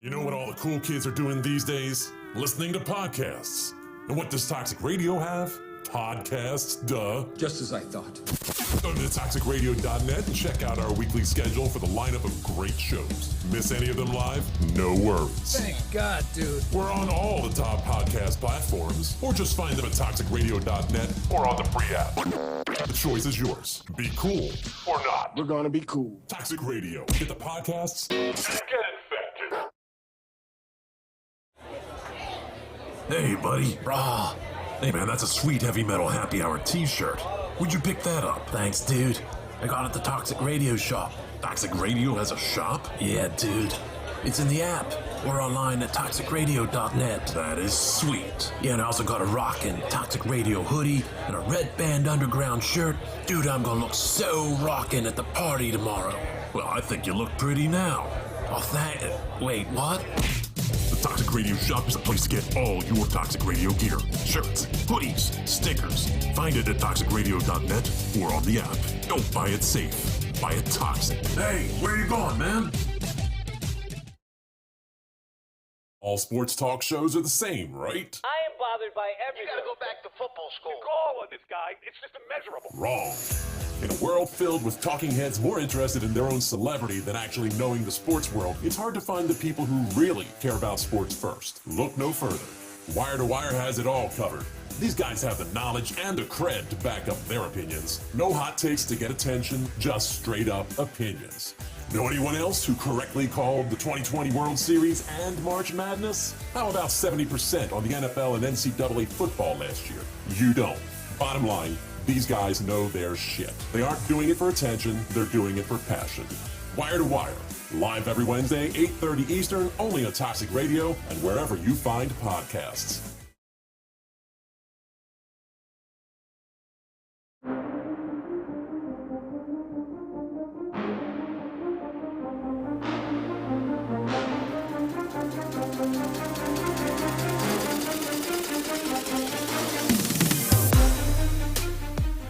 You know what all the cool kids are doing these days? Listening to podcasts. And what does Toxic Radio have? Podcasts, duh. Just as I thought. Go to toxicradio.net and check out our weekly schedule for the lineup of great shows. Miss any of them live? No worries. Thank God, dude. We're on all the top podcast platforms, or just find them at toxicradio.net or on the free app. The choice is yours. Be cool or not. We're gonna be cool. Toxic Radio. Get the podcasts and get infected. Hey, buddy. Rah. Hey, man, that's a sweet heavy metal happy hour t-shirt. Where'd you pick that up? Thanks, dude. I got it at the Toxic Radio shop. Toxic Radio has a shop? Yeah, dude. It's in the app. We're online at toxicradio.net. That is sweet. Yeah, and I also got a rockin' Toxic Radio hoodie and a Red Band Underground shirt. Dude, I'm gonna look so rockin' at the party tomorrow. Well, I think you look pretty now. Oh, wait, what? The Toxic Radio shop is a place to get all your Toxic Radio gear. Shirts, hoodies, stickers. Find it at toxicradio.net or on the app. Don't buy it safe. Buy it toxic. Hey, where are you going, man? All sports talk shows are the same, right? I am bothered by everything. You gotta go back to football school. The goal of this guy, it's just immeasurable. Wrong. In a world filled with talking heads more interested in their own celebrity than actually knowing the sports world, it's hard to find the people who really care about sports first. Look no further. Wire to Wire has it all covered. These guys have the knowledge and the cred to back up their opinions. No hot takes to get attention, just straight up opinions. Know anyone else who correctly called the 2020 World Series and March Madness? How about 70% on the NFL and NCAA football last year? You don't. Bottom line, these guys know their shit. They aren't doing it for attention, they're doing it for passion. Wire to Wire, live every Wednesday, 8:30 Eastern, only on Toxic Radio and wherever you find podcasts.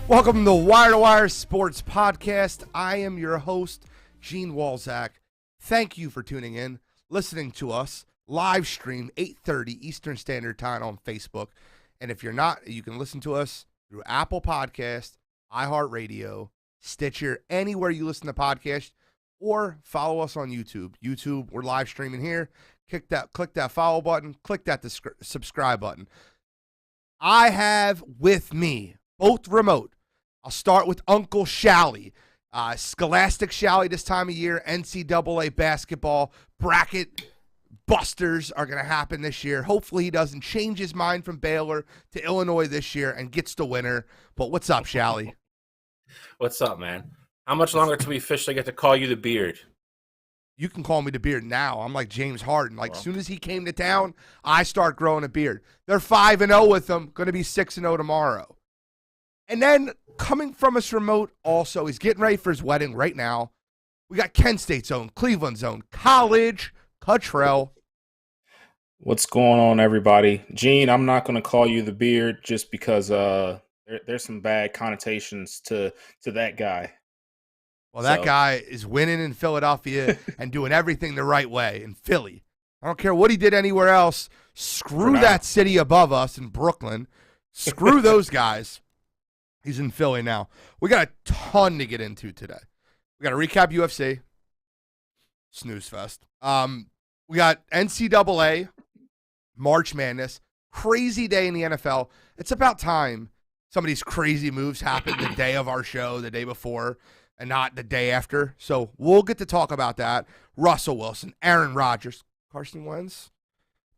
Welcome to the Wire to Wire Sports Podcast. I am your host, Gene Walzak. Thank you for tuning in, listening to us, live stream 8:30 Eastern Standard Time on Facebook. And if you're not, you can listen to us through Apple Podcast, iHeartRadio, Stitcher, anywhere you listen to podcasts, or follow us on YouTube. YouTube, we're live streaming here. Click that follow button, click that subscribe button. I have with me, both remote, I'll start with Uncle Shally. Scholastic Shally this time of year, NCAA basketball bracket busters are going to happen this year. Hopefully he doesn't change his mind from Baylor to Illinois this year and gets the winner. But what's up, Shally? What's up, man? How much longer till we officially get to call you the Beard? You can call me the Beard now. I'm like James Harden. As soon as he came to town, I start growing a beard. They're 5-0 with him. Going to be 6-0 tomorrow. And then coming from us remote also, he's getting ready for his wedding right now. We got Kent State's own, Cleveland's own, College Cottrell. What's going on, everybody? Gene, I'm not going to call you the Beard just because there's some bad connotations to that guy. Well, that guy is winning in Philadelphia and doing everything the right way in Philly. I don't care what he did anywhere else. Screw that city above us in Brooklyn. Screw those guys. He's in Philly now. We got a ton to get into today. We got to recap UFC. Snooze fest. We got NCAA, March Madness. Crazy day in the NFL. It's about time some of these crazy moves happen the day of our show, the day before, and not the day after. So we'll get to talk about that. Russell Wilson, Aaron Rodgers, Carson Wentz,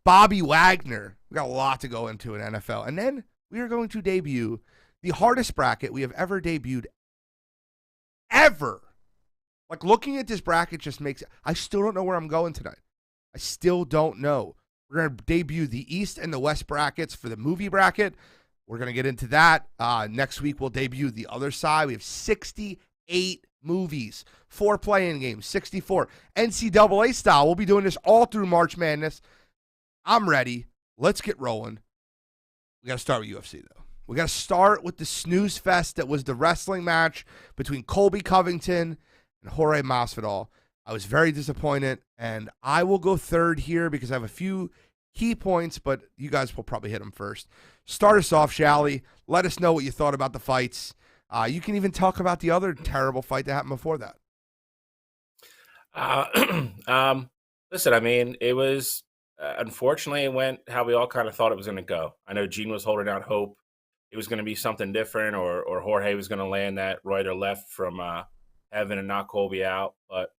Bobby Wagner. We got a lot to go into in NFL. And then we are going to debut the hardest bracket we have ever debuted. Ever. Like, looking at this bracket just makes – I still don't know where I'm going tonight. I still don't know. We're going to debut the East and the West brackets for the movie bracket. We're going to get into that. Next week, we'll debut the other side. We have 68 movies, 4 playing games, 64. NCAA style. We'll be doing this all through March Madness. I'm ready. Let's get rolling. We got to start with UFC, though. We got to start with the snooze fest that was the wrestling match between Colby Covington and Jorge Mosfadal. I was very disappointed, and I will go third here because I have a few key points, but you guys will probably hit them first. Start us off, Shally. Let us know what you thought about the fights. You can even talk about the other terrible fight that happened before that. Listen, I mean, it was unfortunately it went how we all kind of thought it was going to go. I know Gene was holding out hope it was going to be something different, or Jorge was going to land that right or left from heaven and knock Colby out. But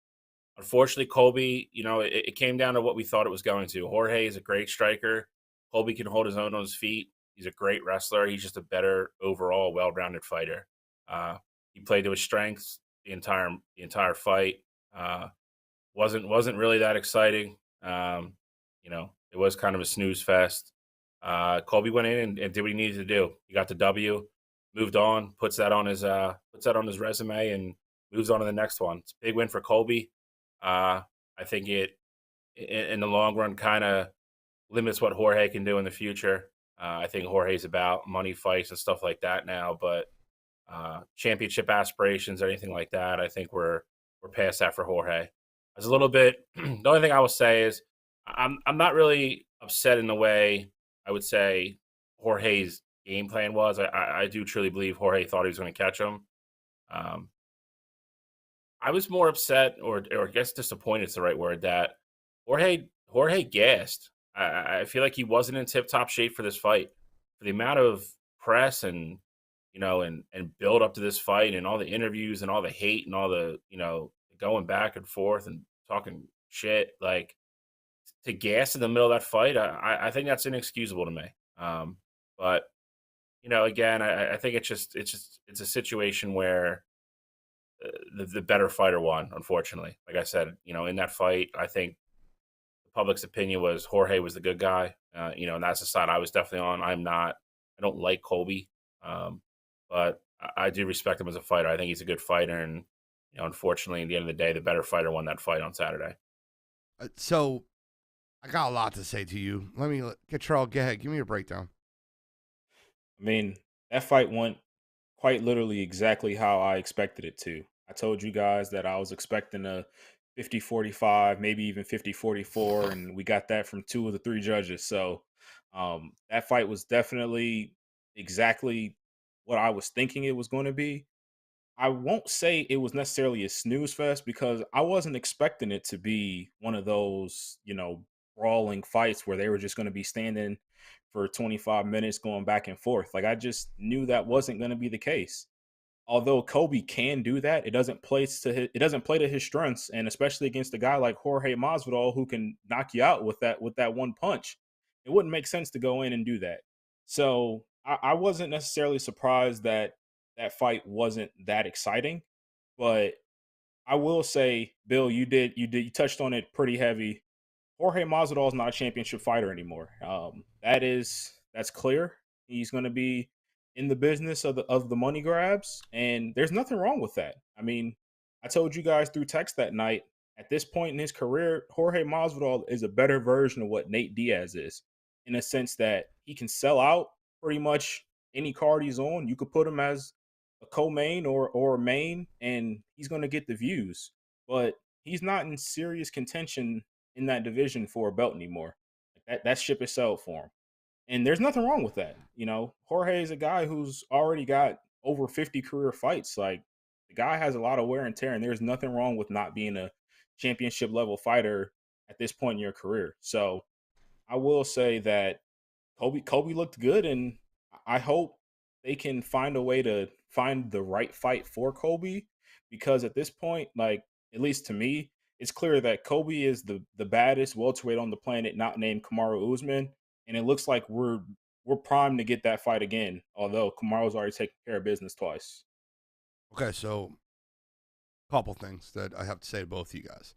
unfortunately, Colby, it came down to what we thought it was going to. Jorge is a great striker. Colby can hold his own on his feet. He's a great wrestler. He's just a better overall, well-rounded fighter. He played to his strengths the entire fight. Wasn't really that exciting. It was kind of a snooze fest. Colby went in and did what he needed to do. He got the W, moved on, puts that on his resume, and moves on to the next one. It's a big win for Colby. I think it in the long run kind of limits what Jorge can do in the future. I think Jorge's about money fights and stuff like that now, but championship aspirations or anything like that, I think we're past that for Jorge. I was a little bit. The only thing I will say is I'm not really upset in the way I would say Jorge's game plan was. I do truly believe Jorge thought he was going to catch him. I was more upset, or I guess disappointed is the right word, that Jorge gassed. I feel like he wasn't in tip-top shape for this fight. For the amount of press and build up to this fight and all the interviews and all the hate and all the, going back and forth and talking shit, like, to gas in the middle of that fight, I think that's inexcusable to me. But again, I think it's a situation where the better fighter won, unfortunately. Like I said, in that fight, I think the public's opinion was Jorge was the good guy. And that's the side I was definitely on. I don't like Colby, but I do respect him as a fighter. I think he's a good fighter, and unfortunately, at the end of the day, the better fighter won that fight on Saturday. So I got a lot to say to you. Let me get Charles. Go ahead. Give me your breakdown. I mean, that fight went quite literally exactly how I expected it to. I told you guys that I was expecting a 50-45, maybe even 50-44, and we got that from 2 of the 3 judges. So that fight was definitely exactly what I was thinking it was going to be. I won't say it was necessarily a snooze fest because I wasn't expecting it to be one of those, brawling fights where they were just going to be standing for 25 minutes going back and forth. Like, I just knew that wasn't going to be the case. Although Colby can do that, it doesn't play to his strengths, and especially against a guy like Jorge Mosfadal who can knock you out with that one punch. It wouldn't make sense to go in and do that. So I wasn't necessarily surprised that fight wasn't that exciting, but I will say, Bill, you touched on it pretty heavy. Jorge Masvidal is not a championship fighter anymore. That's clear. He's going to be in the business of the money grabs, and there's nothing wrong with that. I mean, I told you guys through text that night, at this point in his career, Jorge Masvidal is a better version of what Nate Diaz is, in a sense that he can sell out pretty much any card he's on. You could put him as a co-main or a main, and he's going to get the views. But he's not in serious contention in that division for a belt anymore. That ship is sailed for him. And there's nothing wrong with that. Jorge is a guy who's already got over 50 career fights. Like, the guy has a lot of wear and tear, and there's nothing wrong with not being a championship level fighter at this point in your career. So I will say that Colby looked good, and I hope they can find a way to find the right fight for Colby, because at this point, like, at least to me, it's clear that Colby is the baddest welterweight on the planet, not named Kamaru Usman, and it looks like we're primed to get that fight again, although Kamaru's already taken care of business twice. Okay, so a couple things that I have to say to both of you guys.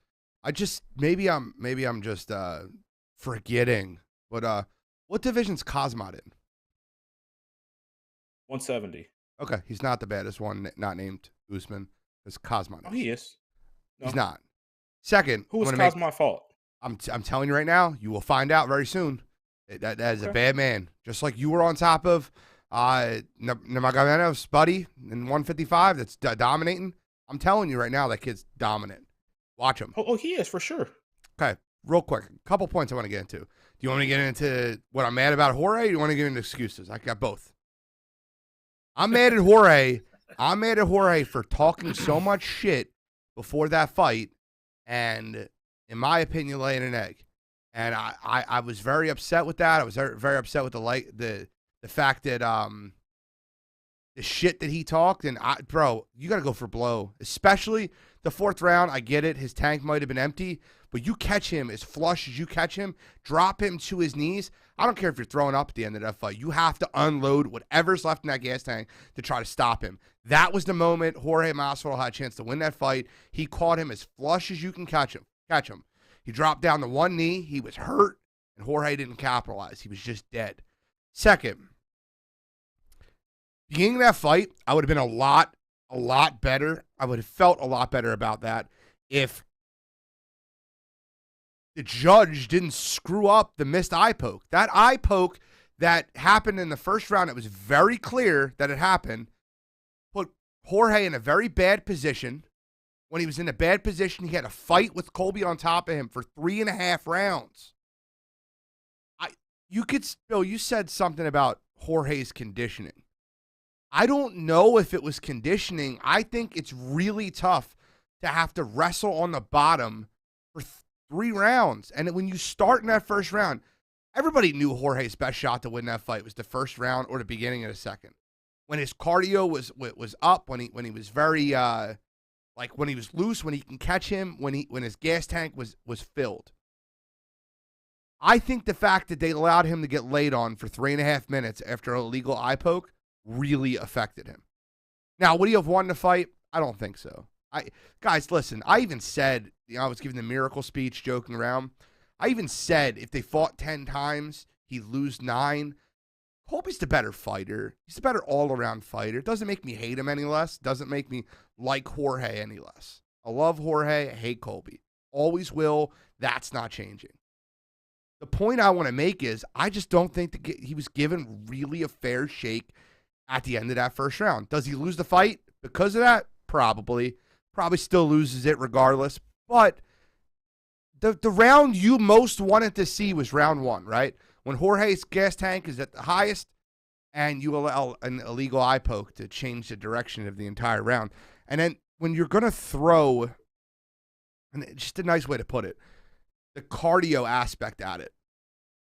Maybe I'm just forgetting, but what division's Kazmat in? 170. Okay, he's not the baddest one, not named Usman. It's Kazmat. Oh, he is. No. He's not. Second, who was Kazmat's fault? I'm telling you right now, you will find out very soon. That is a bad man. Just like you were on top of Nurmagomedov's buddy in 155 that's dominating. I'm telling you right now, that kid's dominant. Watch him. Oh, he is for sure. Okay, real quick. A couple points I want to get into. Do you want me to get into what I'm mad about Jorge, or do you want to get into excuses? I got both. I'm mad at Jorge. I'm mad at Jorge for talking so much shit before that fight and, in my opinion, laying an egg. And I was very upset with that. I was very upset with the fact that the shit that he talked. And, bro, you got to go for blow. Especially the fourth round. I get it. His tank might have been empty. But you catch him as flush as you catch him, drop him to his knees. I don't care if you're throwing up at the end of that fight. You have to unload whatever's left in that gas tank to try to stop him. That was the moment Jorge Mosfadal had a chance to win that fight. He caught him as flush as you can catch him. He dropped down to one knee. He was hurt, and Jorge didn't capitalize. He was just dead. Second, beginning of that fight, I would have been a lot better. I would have felt a lot better about that if the judge didn't screw up the missed eye poke. That eye poke that happened in the first round, it was very clear that it happened, put Jorge in a very bad position. When he was in a bad position, he had a fight with Colby on top of him for 3.5 rounds. Bill, you said something about Jorge's conditioning. I don't know if it was conditioning. I think it's really tough to have to wrestle on the bottom for 3 rounds. And when you start in that first round, everybody knew Jorge's best shot to win that fight was the first round or the beginning of the second. When his cardio was up, when he was very when he was loose, when he can catch him, when his gas tank was filled. I think the fact that they allowed him to get laid on for 3.5 minutes after a illegal eye poke really affected him. Now, would he have won the fight? I don't think so. Guys, listen, I even said, I was giving the miracle speech, joking around. I even said if they fought 10 times, he'd lose 9. Colby's the better fighter. He's the better all-around fighter. It doesn't make me hate him any less. It doesn't make me like Jorge any less. I love Jorge. I hate Colby. Always will. That's not changing. The point I want to make is I just don't think he was given really a fair shake at the end of that first round. Does he lose the fight because of that? Probably. Probably still loses it regardless. But the round you most wanted to see was round 1, right? When Jorge's gas tank is at the highest and you allow an illegal eye poke to change the direction of the entire round. And then when you're going to throw, and it's just a nice way to put it, the cardio aspect at it,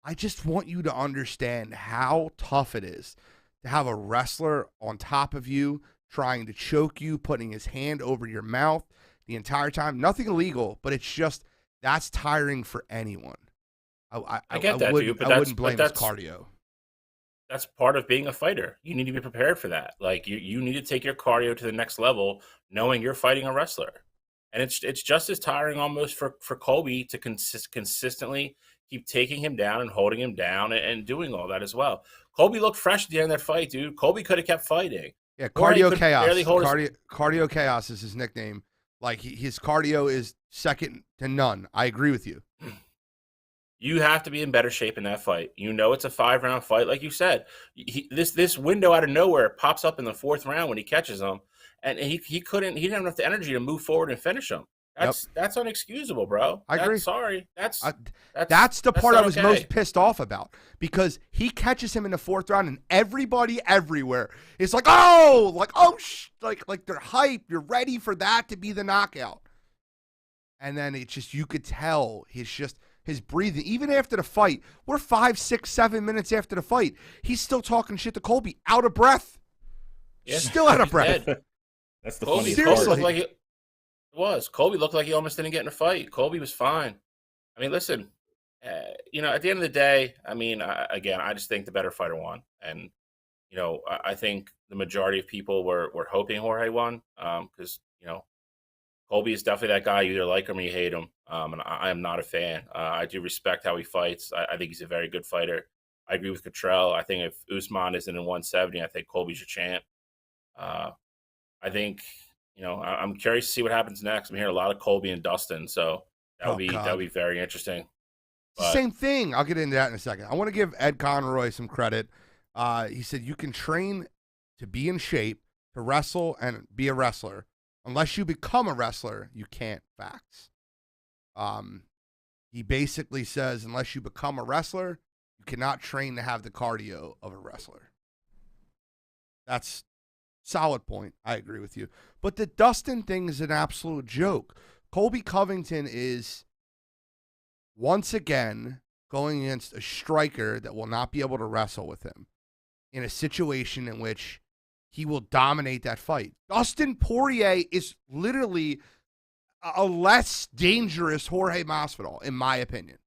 I just want you to understand how tough it is to have a wrestler on top of you, trying to choke you, putting his hand over your mouth the entire time. Nothing illegal, but it's just, that's tiring for anyone. I get that, dude, but I wouldn't blame his cardio. That's part of being a fighter. You need to be prepared for that. Like you need to take your cardio to the next level, knowing you're fighting a wrestler. And it's just as tiring almost for Colby to consistently keep taking him down and holding him down and doing all that as well. Colby looked fresh at the end of that fight, dude. Colby could have kept fighting. Yeah, cardio chaos. Cardio chaos is his nickname. Like his cardio is second to none. I agree with you. You have to be in better shape in that fight. You know it's a 5-round fight, like you said. This window out of nowhere pops up in the 4th round when he catches him, and he didn't have enough energy to move forward and finish him. That's unexcusable, bro. I agree. Sorry. That's the part I was okay. most pissed off about, because he catches him in the 4th round and everybody everywhere is like, like they're hyped. You're ready for that to be the knockout. And then it's just, you could tell his breathing, even after the fight, we're 5, 6, 7 minutes after the fight, he's still talking shit to Colby, out of breath. Yeah. Still out of breath. That's the Colby, funny part. Colby looked like he almost didn't get in a fight. Colby was fine. I mean, listen, at the end of the day, I mean, I just think the better fighter won. And, I think the majority of people were hoping Jorge won because, Colby is definitely that guy. You either like him or you hate him. And I am not a fan. I do respect how he fights. I think he's a very good fighter. I agree with Cottrell. I think if Usman isn't in 170, I think Colby's your champ. I think, I'm curious to see what happens next. I'm hearing a lot of Colby and Dustin, so that would be very interesting. But same thing. I'll get into that in a second. I want to give Ed Conroy some credit. He said you can train to be in shape, to wrestle and be a wrestler Unless you become a wrestler, you can't. Facts. He basically says, unless you become a wrestler, you cannot train to have the cardio of a wrestler. That's solid point. I agree with you. But the Dustin thing is an absolute joke. Colby Covington is once again going against a striker that will not be able to wrestle with him in a situation in which he will dominate that fight. Dustin Poirier is literally a less dangerous Jorge Mosfadal, in my opinion.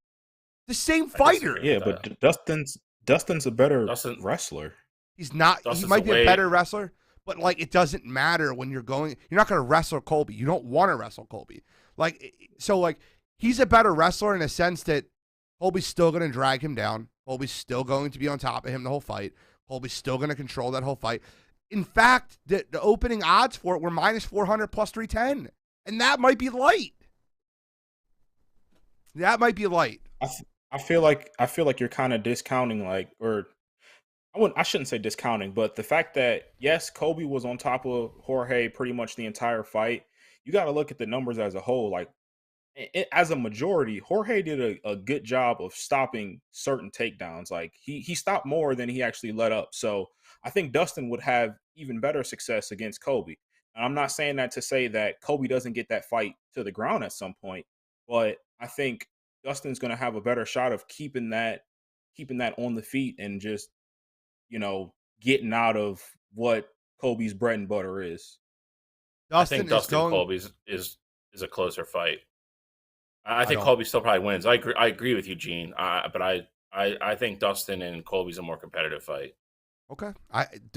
The same fighter. Yeah, but Dustin's a better wrestler. He's not. Dustin's he might be a better wrestler, but like it doesn't matter when you're going. You're not going to wrestle Colby. You don't want to wrestle Colby. Like he's a better wrestler in a sense that Colby's still going to drag him down. Colby's still going to be on top of him the whole fight. Colby's still going to control that whole fight. In fact, the opening odds for it were minus 400 plus 310. And that might be light. That might be light. I feel like you're kind of discounting, I shouldn't say discounting, but the fact that, yes, Colby was on top of Jorge pretty much the entire fight. You got to look at the numbers as a whole. Like, as a majority, Jorge did a good job of stopping certain takedowns. Like, he stopped more than he actually let up. So I think Dustin would have even better success against Colby. And I'm not saying that to say that Colby doesn't get that fight to the ground at some point, but I think Dustin's going to have a better shot of keeping that on the feet and just, getting out of what Colby's bread and butter is. I think Dustin Colby's is a closer fight. I think Colby still probably wins. I agree with you, Gene. But I think Dustin and Colby's a more competitive fight. Okay.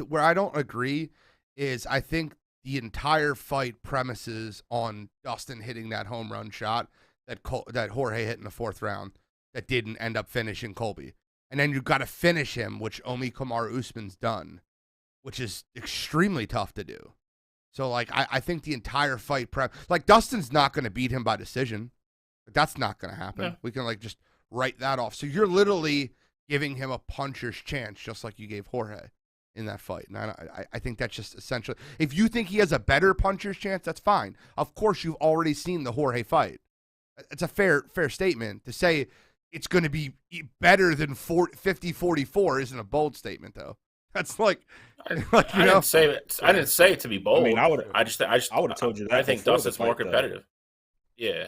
Where I don't agree is I think the entire fight premises on Dustin hitting that home run shot that Jorge hit in the fourth round that didn't end up finishing Colby. And then you've got to finish him, which Omi Kamaru Usman's done, which is extremely tough to do. So, I think the entire fight Dustin's not going to beat him by decision. That's not going to happen. Yeah. We can, just write that off. So you're literally giving him a puncher's chance, just like you gave Jorge in that fight. And I think that's just essentially, if you think he has a better puncher's chance, that's fine. Of course, you've already seen the Jorge fight. It's a fair statement. To say it's going to be better than 50-44 isn't a bold statement, though. That's I didn't say it to be bold. I mean, I would have told you that. I think Dustin's more competitive. Yeah.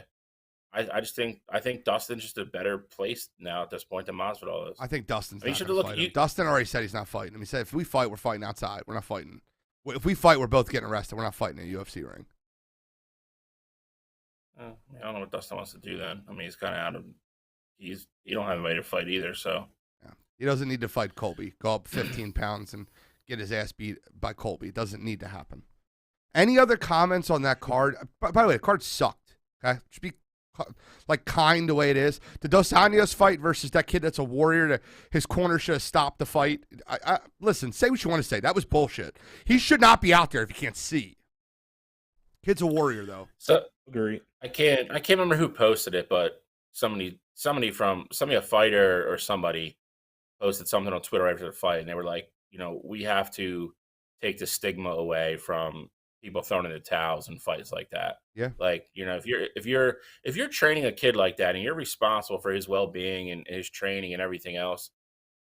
I think Dustin's just a better place now at this point than Mosfadal is. I think Dustin's not going to fight him. Dustin already said he's not fighting him. He said, if we fight, we're fighting outside. We're not fighting. If we fight, we're both getting arrested. We're not fighting in a UFC ring. I don't know what Dustin wants to do then. I mean, he's kind of out of – he don't have a way to fight either, so. Yeah. He doesn't need to fight Colby. Go up 15 pounds and get his ass beat by Colby. It doesn't need to happen. Any other comments on that card? By the way, the card sucked. Okay? Just be kind the way it is. The Dos Anjos fight versus that kid that's a warrior. His corner should have stopped the fight. Listen, say what you want to say. That was bullshit. He should not be out there if he can't see. Kid's a warrior, though. So agree. I can't remember who posted it, but somebody, a fighter or somebody posted something on Twitter after the fight, and they were like, we have to take the stigma away from people throwing in the towels and fights like that. Yeah. If you're training a kid like that and you're responsible for his well-being and his training and everything else,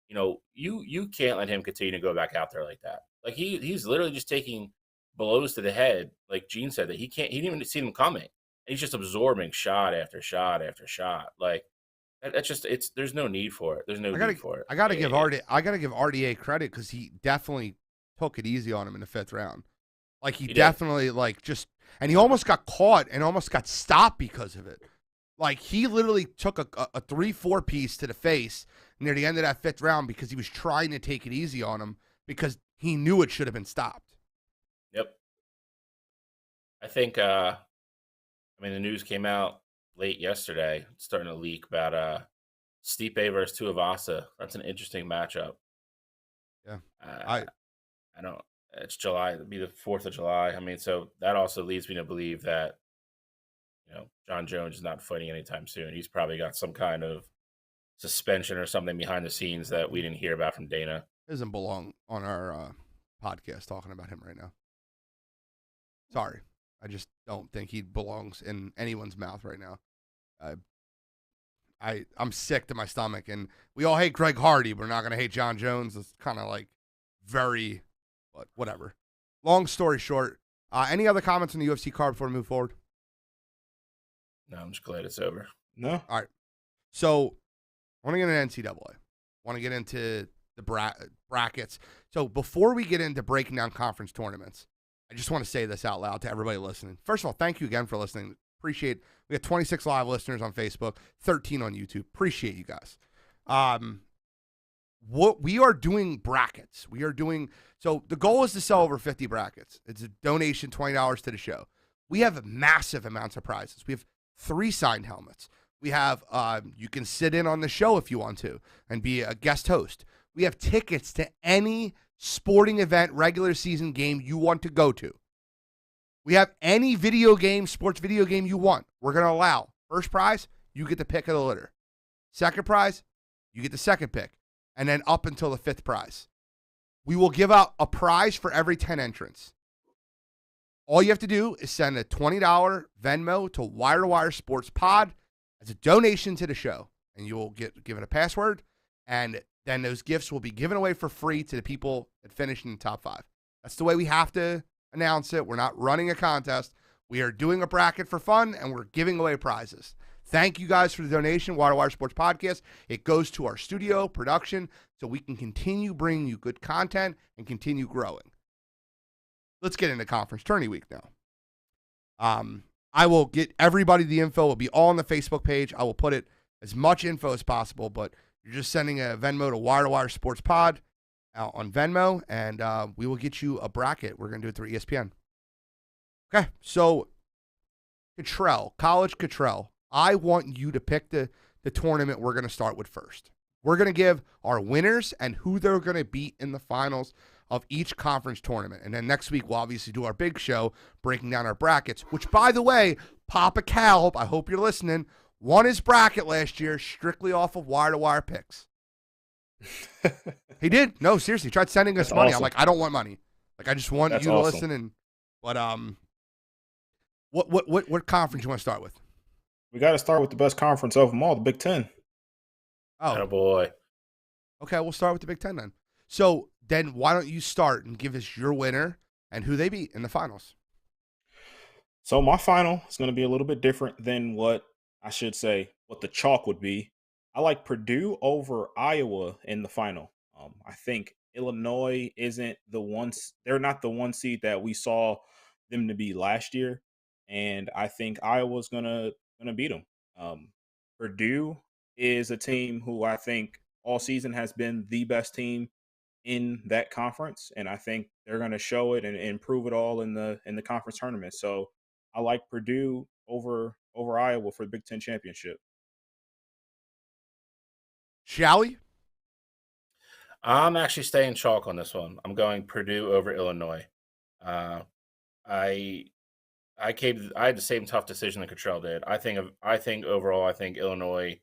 you can't let him continue to go back out there like that. Like he's literally just taking blows to the head, like Gene said, that he didn't even see them coming. He's just absorbing shot after shot after shot. Like that's just there's no need for it. There's no need for it. I gotta give RDA credit because he definitely took it easy on him in the fifth round. Like he definitely and he almost got caught and almost got stopped because of it. Like he literally took a 3-4 piece to the face near the end of that fifth round because he was trying to take it easy on him because he knew it should have been stopped. Yep. I think the news came out late yesterday. It's starting to leak about Stipe versus Tuivasa. That's an interesting matchup. Yeah. I don't. It's July. It'll be the 4th of July. I mean, so that also leads me to believe that, John Jones is not fighting anytime soon. He's probably got some kind of suspension or something behind the scenes that we didn't hear about from Dana. Doesn't belong on our podcast talking about him right now. Sorry. I just don't think he belongs in anyone's mouth right now. I'm sick to my stomach, and we all hate Greg Hardy, but we're not going to hate John Jones. It's kind of like but whatever. Long story short, any other comments on the UFC card before we move forward? No, I'm just glad it's over. No. All right. So I want to get into NCAA. I want to get into the brackets. So before we get into breaking down conference tournaments, I just want to say this out loud to everybody listening. First of all, thank you again for listening. Appreciate it. We got 26 live listeners on Facebook, 13 on YouTube. Appreciate you guys. What we are doing brackets. So the goal is to sell over 50 brackets. It's a donation, $20 to the show. We have massive amounts of prizes. We have 3 signed helmets. We have, you can sit in on the show if you want to and be a guest host. We have tickets to any sporting event, regular season game you want to go to. We have any video game, sports video game you want. We're going to allow. First prize, you get the pick of the litter. Second prize, you get the second pick. And then up until the 5th prize. We will give out a prize for every 10 entrants. All you have to do is send a $20 Venmo to Wire2Wire Sports Pod as a donation to the show. And you will get given a password. And then those gifts will be given away for free to the people that finish in the top 5. That's the way we have to announce it. We're not running a contest. We are doing a bracket for fun, and we're giving away prizes. Thank you guys for the donation, Wire2Wire Sports Podcast. It goes to our studio production so we can continue bringing you good content and continue growing. Let's get into conference tourney week now. I will get everybody the info. It will be all on the Facebook page. I will put it as much info as possible, but you're just sending a Venmo to Wire2Wire Sports Pod out on Venmo, and we will get you a bracket. We're going to do it through ESPN. Okay, so College Cottrell. I want you to pick the tournament we're going to start with first. We're going to give our winners and who they're going to beat in the finals of each conference tournament. And then next week, we'll obviously do our big show breaking down our brackets, which, by the way, Papa Calb, I hope you're listening, won his bracket last year strictly off of Wire2Wire picks. He did. No, seriously. He tried sending us money. Awesome. I'm like, I don't want money. Like, I just want you to listen. But what conference you want to start with? We got to start with the best conference of them all, the Big Ten. Oh boy. Okay, we'll start with the Big Ten then. So then why don't you start and give us your winner and who they beat in the finals? So my final is going to be a little bit different than what the chalk would be. I like Purdue over Iowa in the final. I think Illinois isn't they're not the 1 seed that we saw them to be last year. And I think Iowa's going to beat them. Purdue is a team who I think all season has been the best team in that conference, and I think they're going to show it and prove it all in the conference tournament. So I like Purdue over Iowa for the Big Ten championship. Shall we? I'm actually staying chalk on this one. I'm going Purdue over Illinois. I had the same tough decision that Cottrell did. I think overall, I think Illinois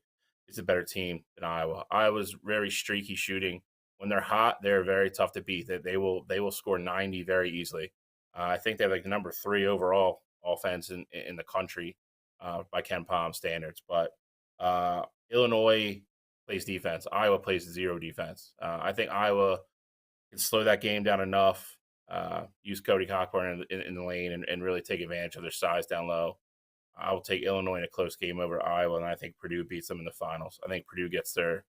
is a better team than Iowa. Iowa's very streaky shooting. When they're hot, they're very tough to beat. They will score 90 very easily. I think they have like the number 3 overall offense in the country by Ken Palm standards. But Illinois plays defense. Iowa plays 0 defense. I think Iowa can slow that game down enough. Use Cody Cockburn in the lane and really take advantage of their size down low. I will take Illinois in a close game over Iowa, and I think Purdue beats them in the finals. I think Purdue gets their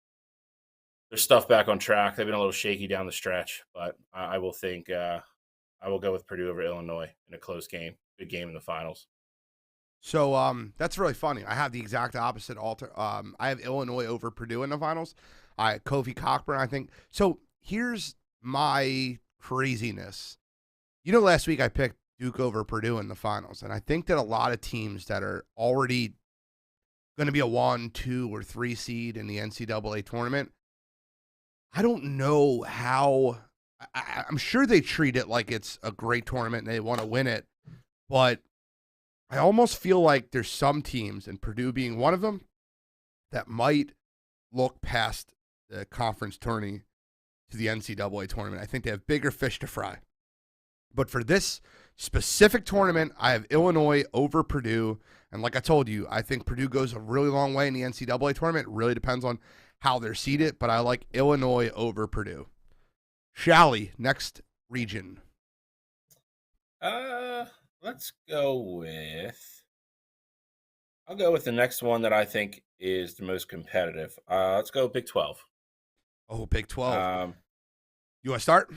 stuff back on track. They've been a little shaky down the stretch, but I will go with Purdue over Illinois in a close game. Good game in the finals. So that's really funny. I have the exact opposite I have Illinois over Purdue in the finals. Kofi Cockburn, I think. So here's my craziness. Last week I picked Duke over Purdue in the finals, and I think that a lot of teams that are already going to be a 1, 2, or 3 seed in the NCAA tournament, I don't know how. I'm sure they treat it like it's a great tournament and they want to win it, but I almost feel like there's some teams, and Purdue being one of them, that might look past the conference tourney to the NCAA tournament. I think they have bigger fish to fry. But for this specific tournament, I have Illinois over Purdue. And like I told you, I think Purdue goes a really long way in the NCAA tournament. It really depends on how they're seeded, but I like Illinois over Purdue. Shally, next region. Let's go with. I'll go with the next one that I think is the most competitive. Let's go Big 12. Oh, Big 12. You want to start?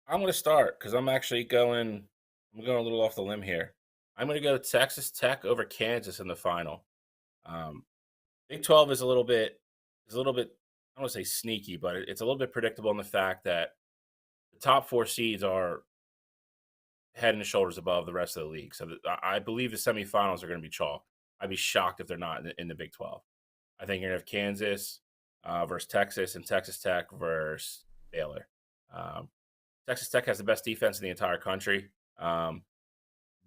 I'm going to start because I'm going a little off the limb here. I'm going to go Texas Tech over Kansas in the final. Big 12 is a little bit, I don't want to say sneaky, but it's a little bit predictable in the fact that the top 4 seeds are head and shoulders above the rest of the league. So I believe the semifinals are going to be chalk. I'd be shocked if they're not in the Big 12. I think you're going to have Kansas versus Texas and Texas Tech versus Baylor. Texas Tech has the best defense in the entire country.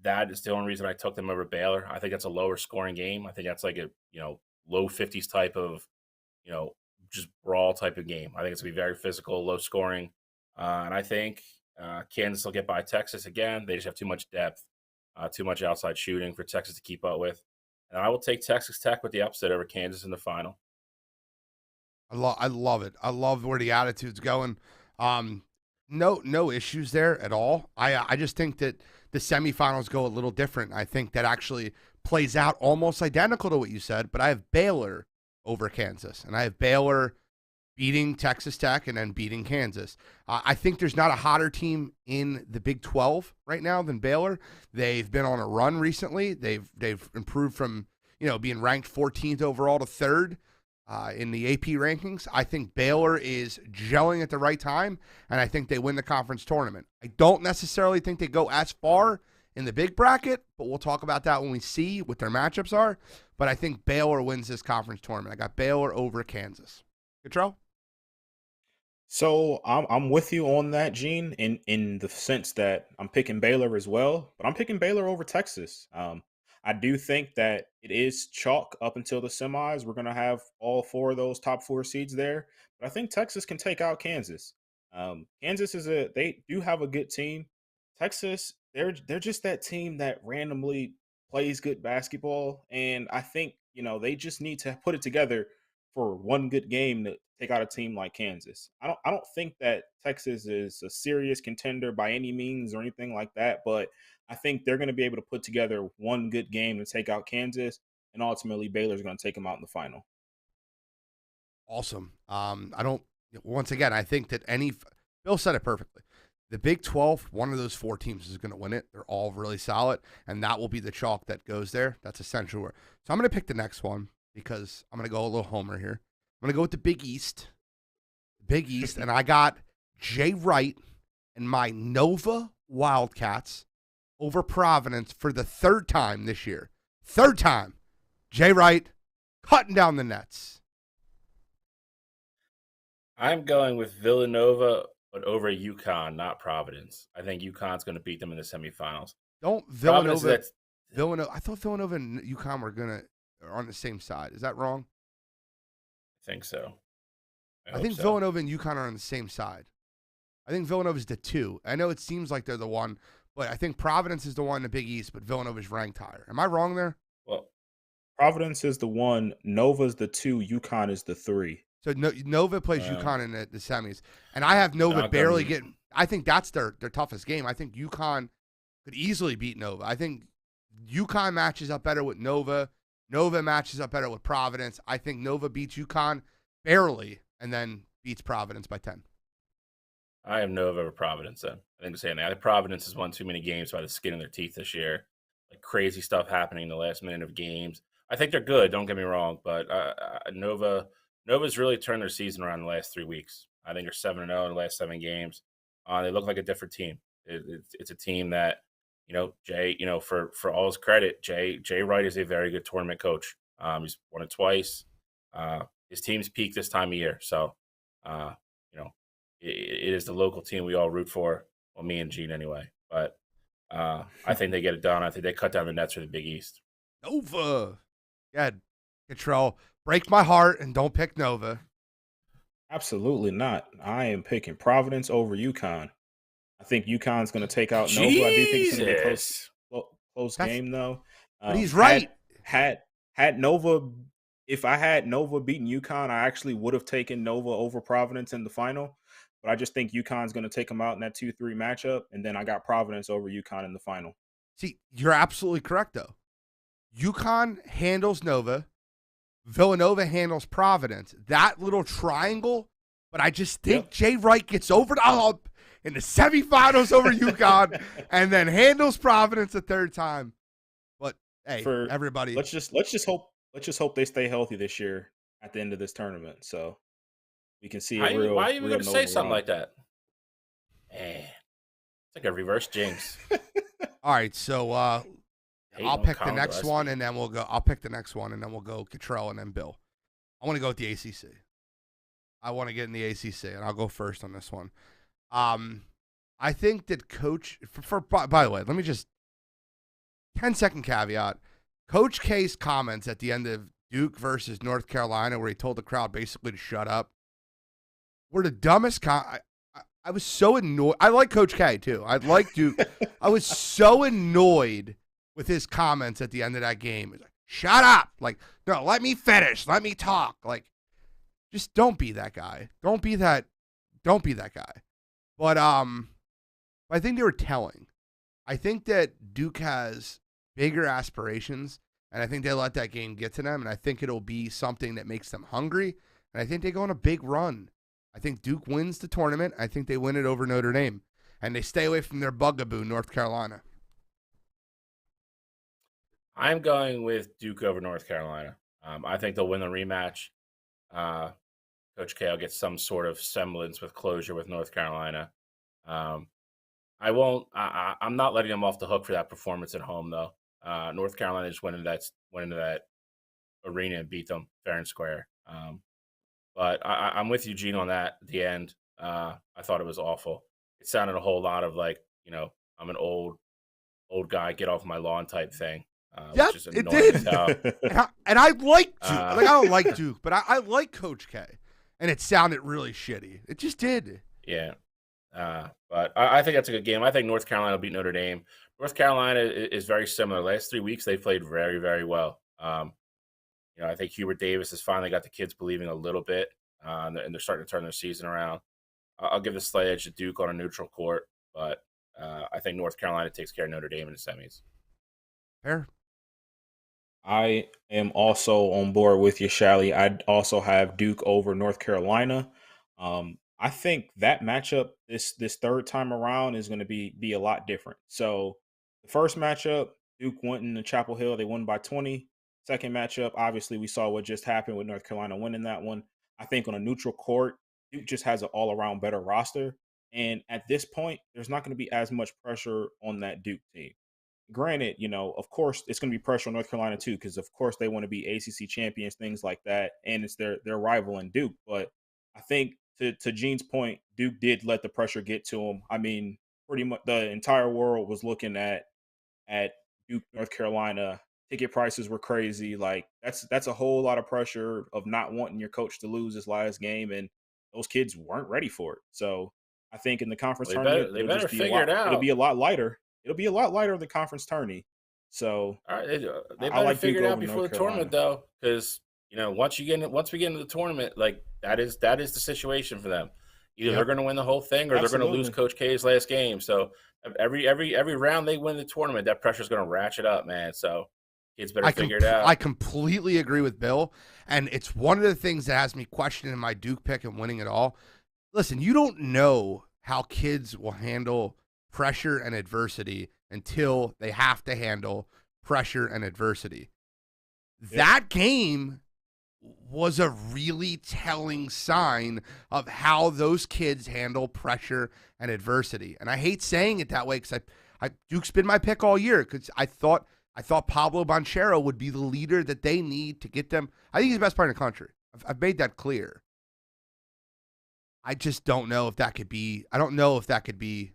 That is the only reason I took them over Baylor. I think that's a lower scoring game. I think that's like a low 50s type of just brawl type of game. I think it's gonna be very physical, low scoring, and I think Kansas will get by Texas again. They just have too much depth, too much outside shooting for Texas to keep up with. And I will take Texas Tech with the upset over Kansas in the final. I love it. I love where the attitude's going. No issues there at all. I just think that the semifinals go a little different. I think that actually plays out almost identical to what you said, but I have Baylor over Kansas, and I have Baylor beating Texas Tech and then beating Kansas. I think there's not a hotter team in the Big 12 right now than Baylor. They've been on a run recently. They've improved from being ranked 14th overall to 3rd. In the AP rankings. I think Baylor is gelling at the right time, and I think they win the conference tournament. I don't necessarily think they go as far in the big bracket, but we'll talk about that when we see what their matchups are. But I think Baylor wins this conference tournament. I got Baylor over Kansas. Cottrell? So I'm with you on that, Gene, in the sense that I'm picking Baylor as well, but I'm picking Baylor over Texas. I do think that it is chalk up until the semis. We're going to have all 4 of those top 4 seeds there. But I think Texas can take out Kansas. Kansas they do have a good team. Texas, they're just that team that randomly plays good basketball. And I think, they just need to put it together for one good game to take out a team like Kansas. I don't think that Texas is a serious contender by any means or anything like that, but I think they're going to be able to put together one good game to take out Kansas, and ultimately Baylor's going to take them out in the final. Awesome. Once again, I think that Bill said it perfectly. The Big 12, one of those 4 teams is going to win it. They're all really solid, and that will be the chalk that goes there. That's essential. So I'm going to pick the next one because I'm going to go a little homer here. I'm going to go with the Big East. And I got Jay Wright and my Nova Wildcats over Providence for the 3rd time this year. 3rd time. Jay Wright cutting down the nets. I'm going with Villanova, but over UConn, not Providence. I think UConn's going to beat them in the semifinals. Villanova. I thought Villanova and UConn are on the same side. Is that wrong? I think so. I think Villanova and UConn are on the same side. I think Villanova's the 2. I know it seems like they're the 1, but I think Providence is the 1 in the Big East, but Villanova's ranked higher. Am I wrong there? Well, Providence is the 1, Nova's the 2, UConn is the 3. So Nova plays UConn in the semis, and I have Nova barely getting. I think that's their toughest game. I think UConn could easily beat Nova. I think UConn matches up better with Nova. Nova matches up better with Providence. I think Nova beats UConn barely and then beats Providence by 10. I have Nova over Providence then. I think I'm saying that. I think Providence has won too many games by the skin of their teeth this year. Like crazy stuff happening in the last minute of games. I think they're good, don't get me wrong, but Nova's really turned their season around in the last 3 weeks. I think they're 7-0 in the last 7 games. They look like a different team. It's a team that, Jay, for all his credit, Jay Wright is a very good tournament coach. He's won it twice. His team's peaked this time of year. So, it is the local team we all root for. Well, me and Gene anyway. But I think they get it done. I think they cut down the nets for the Big East. Nova. Yeah, Cottrell, break my heart and don't pick Nova. Absolutely not. I am picking Providence over UConn. I I think UConn's going to take out Nova. I do think it's going to be a Jesus. close game though. But he's right. Had Nova, if I had Nova beating UConn, I actually would have taken Nova over Providence in the final. But I just think UConn's going to take them out in that 2-3 matchup, and then I got Providence over UConn in the final. See, you're absolutely correct though. UConn handles Nova, Villanova handles Providence. That little triangle, but I just think Jay Wright gets over the hump in the semifinals over UConn, and then handles Providence a third time. But hey, everybody, let's just hope they stay healthy this year at the end of this tournament, so we can see a real. Why are you going to say something run. like that? It's like a reverse jinx. All right, so I'll pick the next one, and then we'll go. I'll pick the next one, and then we'll go Cottrell and then Bill. I want to go with the ACC. I want to get in the ACC, and I'll go first on this one. I think that Coach. By the way, let me just 10-second caveat. Coach K's comments at the end of Duke versus North Carolina, where he told the crowd basically to shut up, were the dumbest. I was so annoyed. I like Coach K too. I like Duke. I was so annoyed with his comments at the end of that game. He's like, shut up. Like, no, let me finish. Let me talk. Like, just don't be that guy. Don't be that guy. But I think they were telling. I think that Duke has bigger aspirations, and I think they let that game get to them, and I think it'll be something that makes them hungry, and I think they go on a big run. I think Duke wins the tournament. I think they win it over Notre Dame, and they stay away from their bugaboo, North Carolina. I'm going with Duke over North Carolina. I think they'll win the rematch. Coach K will get some sort of semblance with closure with North Carolina. I'm not letting them off the hook for that performance at home, though. North Carolina just went into that arena and beat them fair and square. But I'm with you, Gene, on that at the end. I thought it was awful. It sounded a whole lot of like, I'm an old guy, get off my lawn type thing. Yeah, which is it did. and I like Duke. I don't like Duke, but I like Coach K. And it sounded really shitty. It just did. Yeah. But I think that's a good game. I think North Carolina will beat Notre Dame. North Carolina is very similar. Last 3 weeks, they played very, very well. I think Hubert Davis has finally got the kids believing a little bit, and they're starting to turn their season around. I'll give the slight edge to Duke on a neutral court, but I think North Carolina takes care of Notre Dame in the semis. Fair. I am also on board with you, Shally. I'd also have Duke over North Carolina. I think that matchup this third time around is going to be a lot different. So the first matchup, Duke went into Chapel Hill. They won by 20. Second matchup, obviously, we saw what just happened with North Carolina winning that one. I think on a neutral court, Duke just has an all-around better roster. And at this point, there's not going to be as much pressure on that Duke team. Granted, of course, it's going to be pressure on North Carolina too, because of course they want to be ACC champions, things like that, and it's their rival in Duke. But I think to Gene's point, Duke did let the pressure get to them. I mean, pretty much the entire world was looking at Duke, North Carolina. Ticket prices were crazy. Like that's a whole lot of pressure of not wanting your coach to lose his last game, and those kids weren't ready for it. So I think in the conference tournament, they better figure it out. It'll be a lot lighter. It'll be a lot lighter than conference tourney. So all right, they better figure it out before the tournament, though, because once we get into the tournament, like that is the situation for them. Either they're going to win the whole thing, or they're going to lose Coach K's last game. So every round they win the tournament, that pressure is going to ratchet up, man. So kids better figure it out. I completely agree with Bill, and it's one of the things that has me questioning my Duke pick and winning it all. Listen, you don't know how kids will handle pressure and adversity until they have to handle pressure and adversity. Yep. That game was a really telling sign of how those kids handle pressure and adversity. And I hate saying it that way because Duke's been my pick all year because I thought Pablo Banchero would be the leader that they need to get them. I think he's the best player in the country. I've made that clear. I just don't know if that could be. I don't know if that could be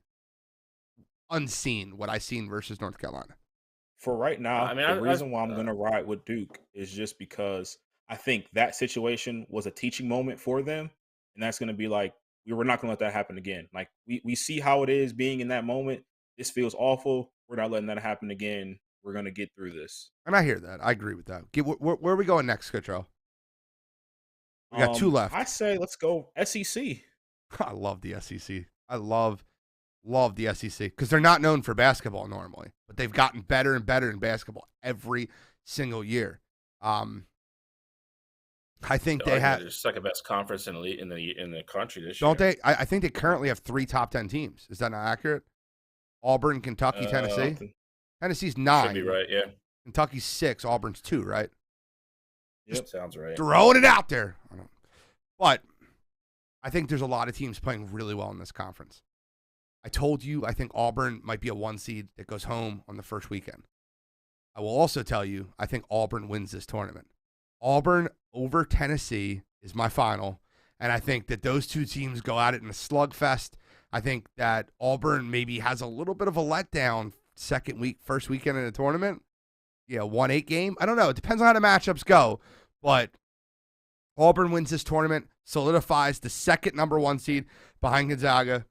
unseen what I seen versus North Carolina. For right now, the reason why I'm going to ride with Duke is just because I think that situation was a teaching moment for them, and that's going to be like we're not gonna let that happen again. Like we see how it is being in that moment. This feels awful. We're not letting that happen again. We're gonna get through this. And I hear that. I agree with that. Where are we going next, Goodrow? We got 2 left. I say let's go SEC. I love the SEC. I love the SEC because they're not known for basketball normally, but they've gotten better and better in basketball every single year. I think they have the second best conference in the country this don't year. they? I think they currently have 3 top 10 teams. Is that not accurate? Auburn, Kentucky, Tennessee. Tennessee's 9. Should be right. Yeah. Kentucky's 6. Auburn's 2. Right. Yep. Sounds right. Throwing it out there. But I think there's a lot of teams playing really well in this conference. I told you I think Auburn might be a 1 seed that goes home on the first weekend. I will also tell you I think Auburn wins this tournament. Auburn over Tennessee is my final, and I think that those 2 teams go at it in a slugfest. I think that Auburn maybe has a little bit of a letdown first weekend in the tournament. Yeah, 1-8 game. I don't know. It depends on how the matchups go, but Auburn wins this tournament, solidifies the second number 1 seed behind Gonzaga,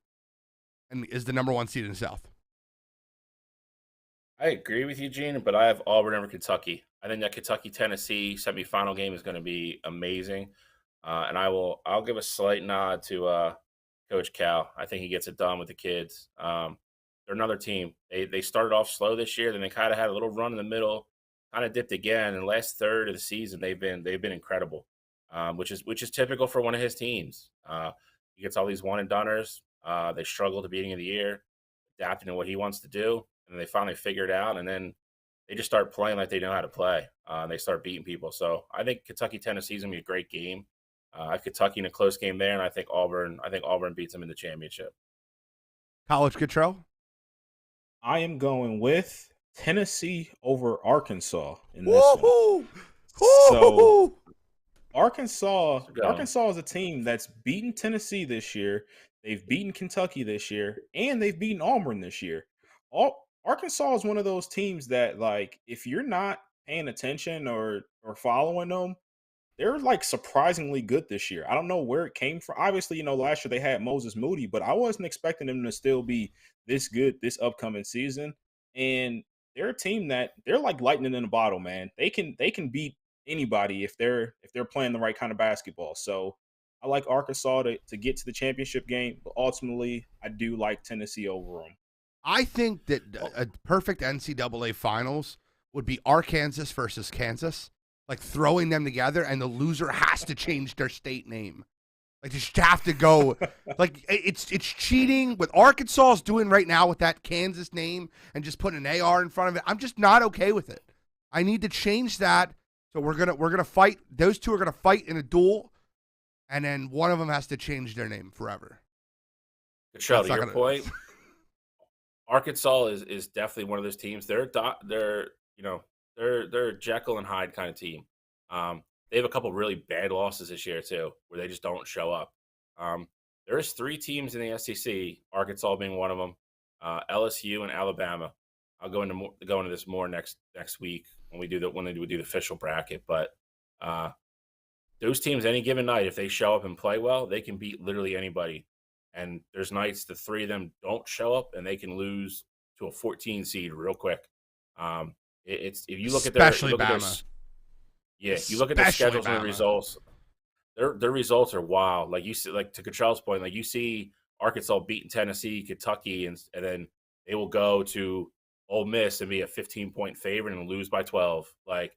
and is the number 1 seed in the South. I agree with you, Gene, but I have Auburn over Kentucky. I think that Kentucky-Tennessee semifinal game is going to be amazing, and I'll give a slight nod to Coach Cal. I think he gets it done with the kids. They're another team. They started off slow this year, then they kind of had a little run in the middle, kind of dipped again. And the last third of the season, they've been incredible, which is typical for one of his teams. He gets all these one and doners. They struggle at the beginning of the year, adapting to what he wants to do, and then they finally figure it out, and then they just start playing like they know how to play. And they start beating people. So I think Kentucky-Tennessee is going to be a great game. I have Kentucky in a close game there, and I think Auburn beats them in the championship. College Goodrow? I am going with Tennessee over Arkansas in this one. So Arkansas is a team that's beaten Tennessee this year. They've beaten Kentucky this year, and they've beaten Auburn this year. Arkansas is one of those teams that, like, if you're not paying attention or following them, they're like surprisingly good this year. I don't know where it came from. Obviously, last year they had Moses Moody, but I wasn't expecting them to still be this good this upcoming season. And they're a team that they're like lightning in a bottle, man. They can beat anybody if they're playing the right kind of basketball. So I like Arkansas to get to the championship game, but ultimately I do like Tennessee over them. I think that a perfect NCAA finals would be Arkansas versus Kansas. Like throwing them together, and the loser has to change their state name. Like they just have to go. Like it's cheating what Arkansas is doing right now with that Kansas name and just putting an AR in front of it. I'm just not okay with it. I need to change that. So we're gonna fight. Those 2 are gonna fight in a duel, and then one of them has to change their name forever. Good to your point. Arkansas is definitely one of those teams. They're a Jekyll and Hyde kind of team. They have a couple really bad losses this year too, where they just don't show up. There's 3 teams in the SEC, Arkansas being one of them, LSU and Alabama. I'll go into this more next week when we do the official bracket. But those teams, any given night, if they show up and play well, they can beat literally anybody. And there's nights the 3 of them don't show up, and they can lose to a 14 seed real quick. If you look at their Especially Bama. If you look at their schedules and the results, their results are wild. Like you see, like to Cottrell's point, like you see Arkansas beating Tennessee, Kentucky, and then they will go to Ole Miss and be a 15-point favorite and lose by 12. Like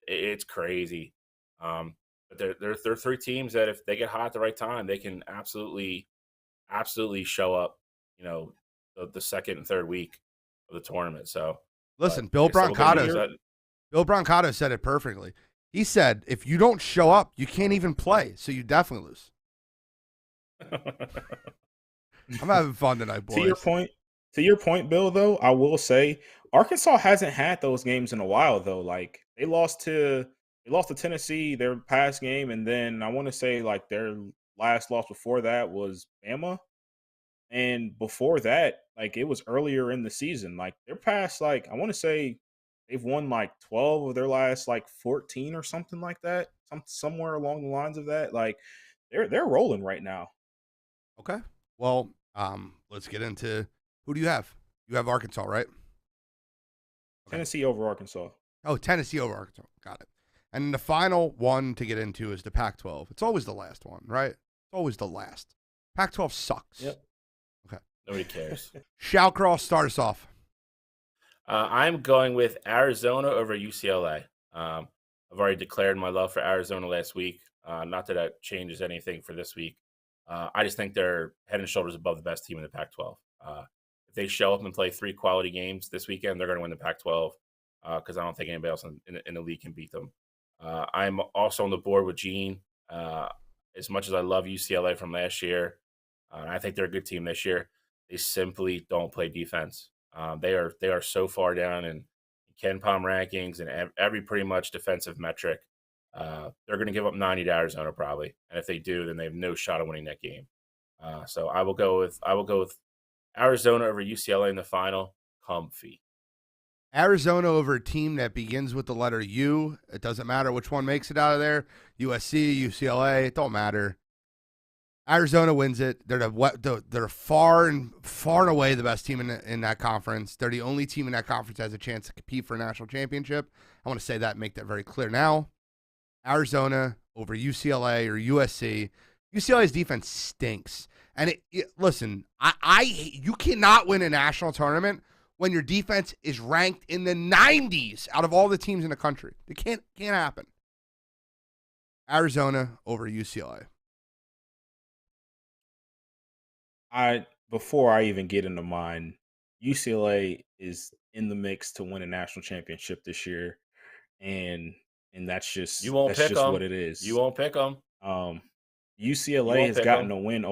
it's crazy. But they're 3 teams that if they get hot at the right time, they can absolutely show up. The second and third week of the tournament. So. Listen, Bill Brancato said it perfectly. He said, if you don't show up, you can't even play, so you definitely lose. I'm having fun tonight, boys. To your point, Bill, though, I will say Arkansas hasn't had those games in a while, though. Like they lost to Tennessee their past game, and then I want to say like their last loss before that was Bama. And before that, like it was earlier in the season. Like their past, like I want to say they've won like 12 of their last like 14 or something like that. Somewhere along the lines of that. Like they're rolling right now. Okay. Well, let's get into who do you have? You have Arkansas, right? Okay. Tennessee over Arkansas. Oh, Tennessee over Arkansas. Got it. And the final one to get into is the Pac-12. It's always the last one, right? It's always the last. Pac-12 sucks. Yep. Okay. Nobody cares. Shallcross, start us off. I'm going with Arizona over UCLA. I've already declared my love for Arizona last week. Not that that changes anything for this week. I just think they're head and shoulders above the best team in the Pac-12. If they show up and play 3 quality games this weekend, they're going to win the Pac-12 because I don't think anybody else in the league can beat them. I'm also on the board with Gene. As much as I love UCLA from last year, I think they're a good team this year. They simply don't play defense. They are so far down in Ken Palm rankings and every pretty much defensive metric. They're going to give up 90 to Arizona probably, and if they do, then they have no shot of winning that game. So I will go with Arizona over UCLA in the final. Comfy. Arizona over a team that begins with the letter U. It doesn't matter which one makes it out of there. USC, UCLA, it don't matter. Arizona wins it. They're far and away the best team in that conference. They're the only team in that conference that has a chance to compete for a national championship. I want to say that and make that very clear now. Arizona over UCLA or USC. UCLA's defense stinks. And listen, you cannot win a national tournament when your defense is ranked in the 90s out of all the teams in the country. It can't happen. Arizona over UCLA. Before I even get into mine, UCLA is in the mix to win a national championship this year, and that's just what it is. You won't pick them. UCLA has gotten a win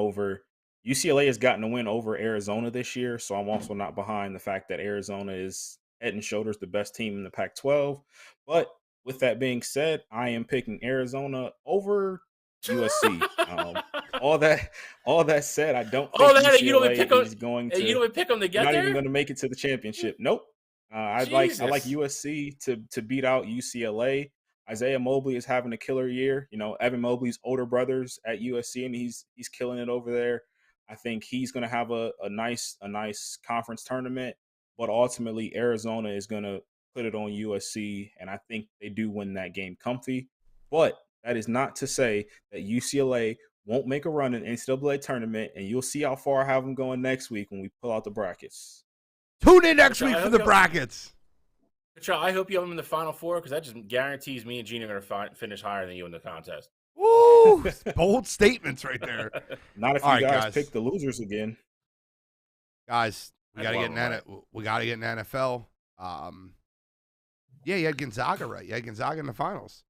over Arizona this year, so I'm also not behind the fact that Arizona is head and shoulders the best team in the Pac-12. But with that being said, I am picking Arizona over USC. All that said, I don't think UCLA is going to. You don't even pick them to get not there. Even going to make it to the championship. Nope. I like USC to beat out UCLA. Isaiah Mobley is having a killer year. You know, Evan Mobley's older brother's at USC, and he's killing it over there. I think he's going to have a nice conference tournament, but ultimately Arizona is going to put it on USC, and I think they do win that game comfy. But that is not to say that UCLA won't make a run in NCAA tournament, and you'll see how far I have them going next week when we pull out the brackets. Tune in next week for the brackets. I hope you have them in the Final Four because that just guarantees me and Gene are going to finish higher than you in the contest. Woo! Bold statements right there. Not if you guys pick the losers again. Guys, we got to get in the NFL. Yeah, you had Gonzaga right. You had Gonzaga in the finals.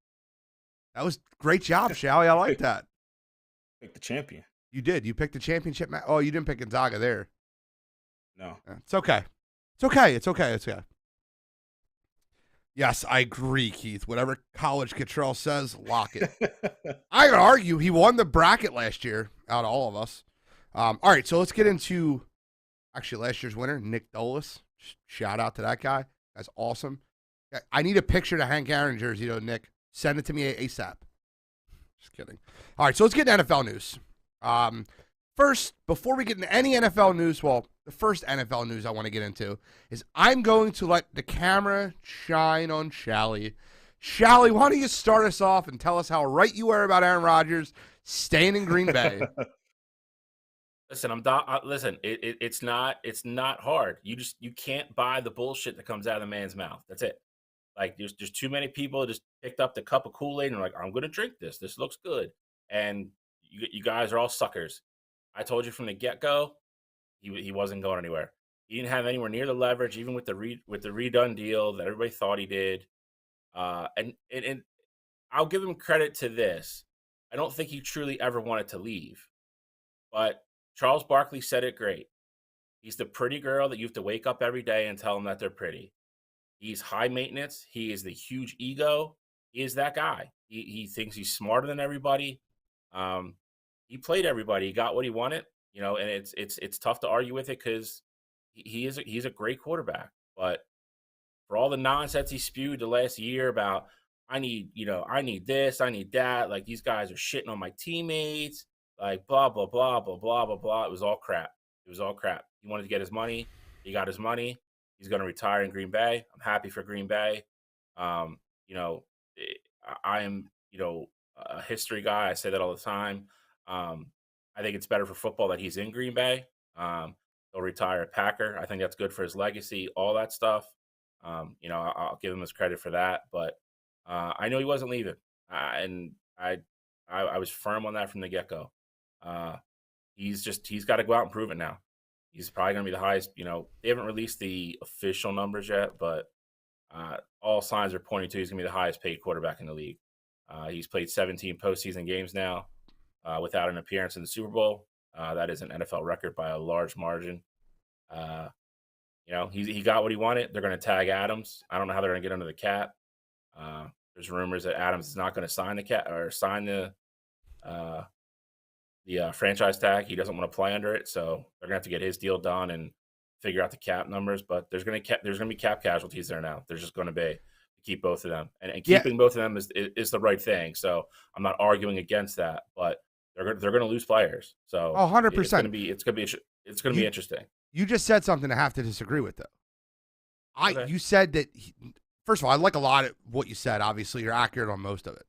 That was great job, Shally. I like that. Pick the champion. You did. You picked the championship. Oh, you didn't pick Gonzaga there. No. It's okay. It's okay. Yes, I agree, Keith. Whatever College Cottrell says, lock it. I could argue he won the bracket last year out of all of us. All right, so let's get into actually last year's winner, Nick Dolis. Shout out to that guy. That's awesome. I need a picture to Hank Aaron jersey, though, Nick. Send it to me ASAP. Just kidding. All right, so let's get into NFL news. First, before we get into any NFL news, the first NFL news I want to get into is I'm going to let the camera shine on Shally. Shally, why don't you start us off and tell us how right you were about Aaron Rodgers staying in Green Bay? Listen, listen. It's not hard. You can't buy the bullshit that comes out of the man's mouth. That's it. Like there's too many people just picked up the cup of Kool-Aid and are like, I'm going to drink this. This looks good. And you guys are all suckers. I told you from the get-go, he wasn't going anywhere. He didn't have anywhere near the leverage, even with the redone deal that everybody thought he did. And I'll give him credit to this. I don't think he truly ever wanted to leave. But Charles Barkley said it great. He's the pretty girl that you have to wake up every day and tell them that they're pretty. He's high maintenance. He is the huge ego. He is that guy. He thinks he's smarter than everybody. He played everybody. He got what he wanted, and it's tough to argue with it because he's a great quarterback. But for all the nonsense he spewed the last year about I need this, I need that, like these guys are shitting on my teammates. like blah, blah, blah, blah, blah, blah, blah. It was all crap. It was all crap. He wanted to get his money. He got his money. He's going to retire in Green Bay. I'm happy for Green Bay. You know, I am, you know, a history guy. I say that all the time. I think it's better for football that he's in Green Bay. He'll retire a Packer. I think that's good for his legacy, all that stuff. You know, I'll give him his credit for that. But I know he wasn't leaving. And I was firm on that from the get-go. He's got to go out and prove it now. He's probably going to be the highest, you know, they haven't released the official numbers yet, but all signs are pointing to he's going to be the highest paid quarterback in the league. He's played 17 postseason games now without an appearance in the Super Bowl. That is an NFL record by a large margin. You know, he got what he wanted. They're going to tag Adams. I don't know how they're going to get under the cap. There's rumors that Adams is not going to sign the cap or sign the franchise tag. He doesn't want to play under it, so they're gonna have to get his deal done and figure out the cap numbers. But there's gonna be cap casualties there now. There's just going to be to keep both of them, and keeping both of them is the right thing. So I'm not arguing against that, but they're going to lose players. So 100%. It's going to be interesting. You just said something I have to disagree with, though. Okay. You said that. First of all, I like a lot of what you said. Obviously, you're accurate on most of it.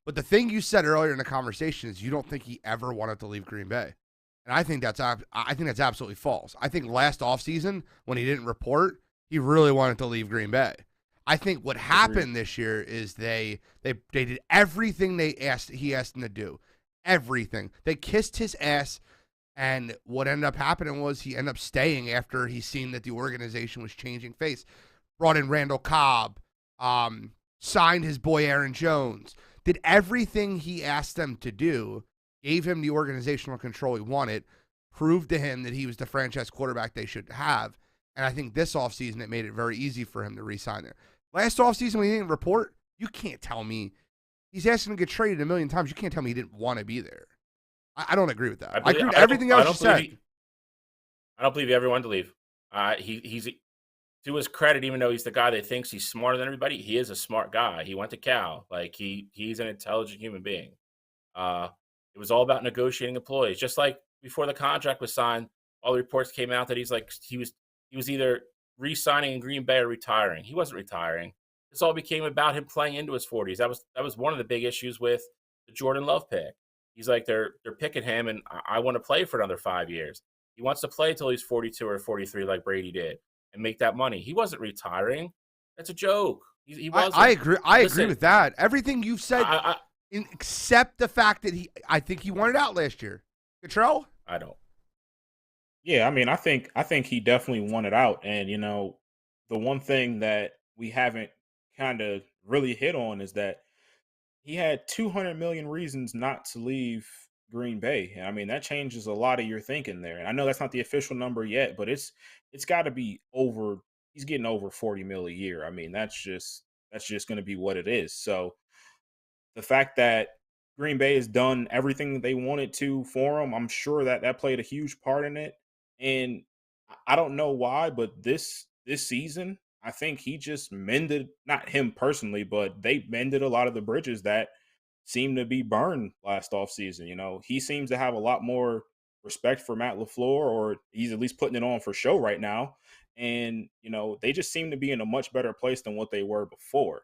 But the thing you said earlier in the conversation is you don't think he ever wanted to leave Green Bay. And I think that's absolutely false. I think last offseason, when he didn't report, he really wanted to leave Green Bay. I think what happened this year is they did everything he asked them to do. Everything. They kissed his ass, and what ended up happening was he ended up staying after he seen that the organization was changing face. Brought in Randall Cobb, signed his boy Aaron Jones, did everything he asked them to do, gave him the organizational control he wanted, proved to him that he was the franchise quarterback they should have. And I think this offseason, it made it very easy for him to re-sign there. Last offseason, when he didn't report, you can't tell me. He's asking to get traded a million times. You can't tell me he didn't want to be there. I don't agree with that. I agree with everything else you said. I don't believe he ever wanted to leave. He's to his credit, even though he's the guy that thinks he's smarter than everybody, he is a smart guy. He went to Cal. Like he's an intelligent human being. It was all about negotiating employees. Just like before the contract was signed, all the reports came out that he was either re-signing in Green Bay or retiring. He wasn't retiring. This all became about him playing into his 40s. That was one of the big issues with the Jordan Love pick. He's like they're picking him, and I want to play for another 5 years. He wants to play till he's 42 or 43, like Brady did, and make that money. He wasn't retiring. That's a joke. He wasn't. I agree. I agree with that. Everything you've said, except the fact that I think he wanted out last year. Cottrell? I don't. Yeah, I mean, I think he definitely wanted out, and you know, the one thing that we haven't kind of really hit on is that he had 200 million reasons not to leave Green Bay. And I mean, that changes a lot of your thinking there. And I know that's not the official number yet, but it's got to be over. He's getting over 40 mil a year. I mean, that's just going to be what it is. So the fact that Green Bay has done everything they wanted to for him, I'm sure that played a huge part in it. And I don't know why, but this season, I think he just mended, not him personally, but they mended a lot of the bridges that seemed to be burned last offseason. You know, he seems to have a lot more respect for Matt LaFleur, or he's at least putting it on for show right now. And, you know, they just seem to be in a much better place than what they were before.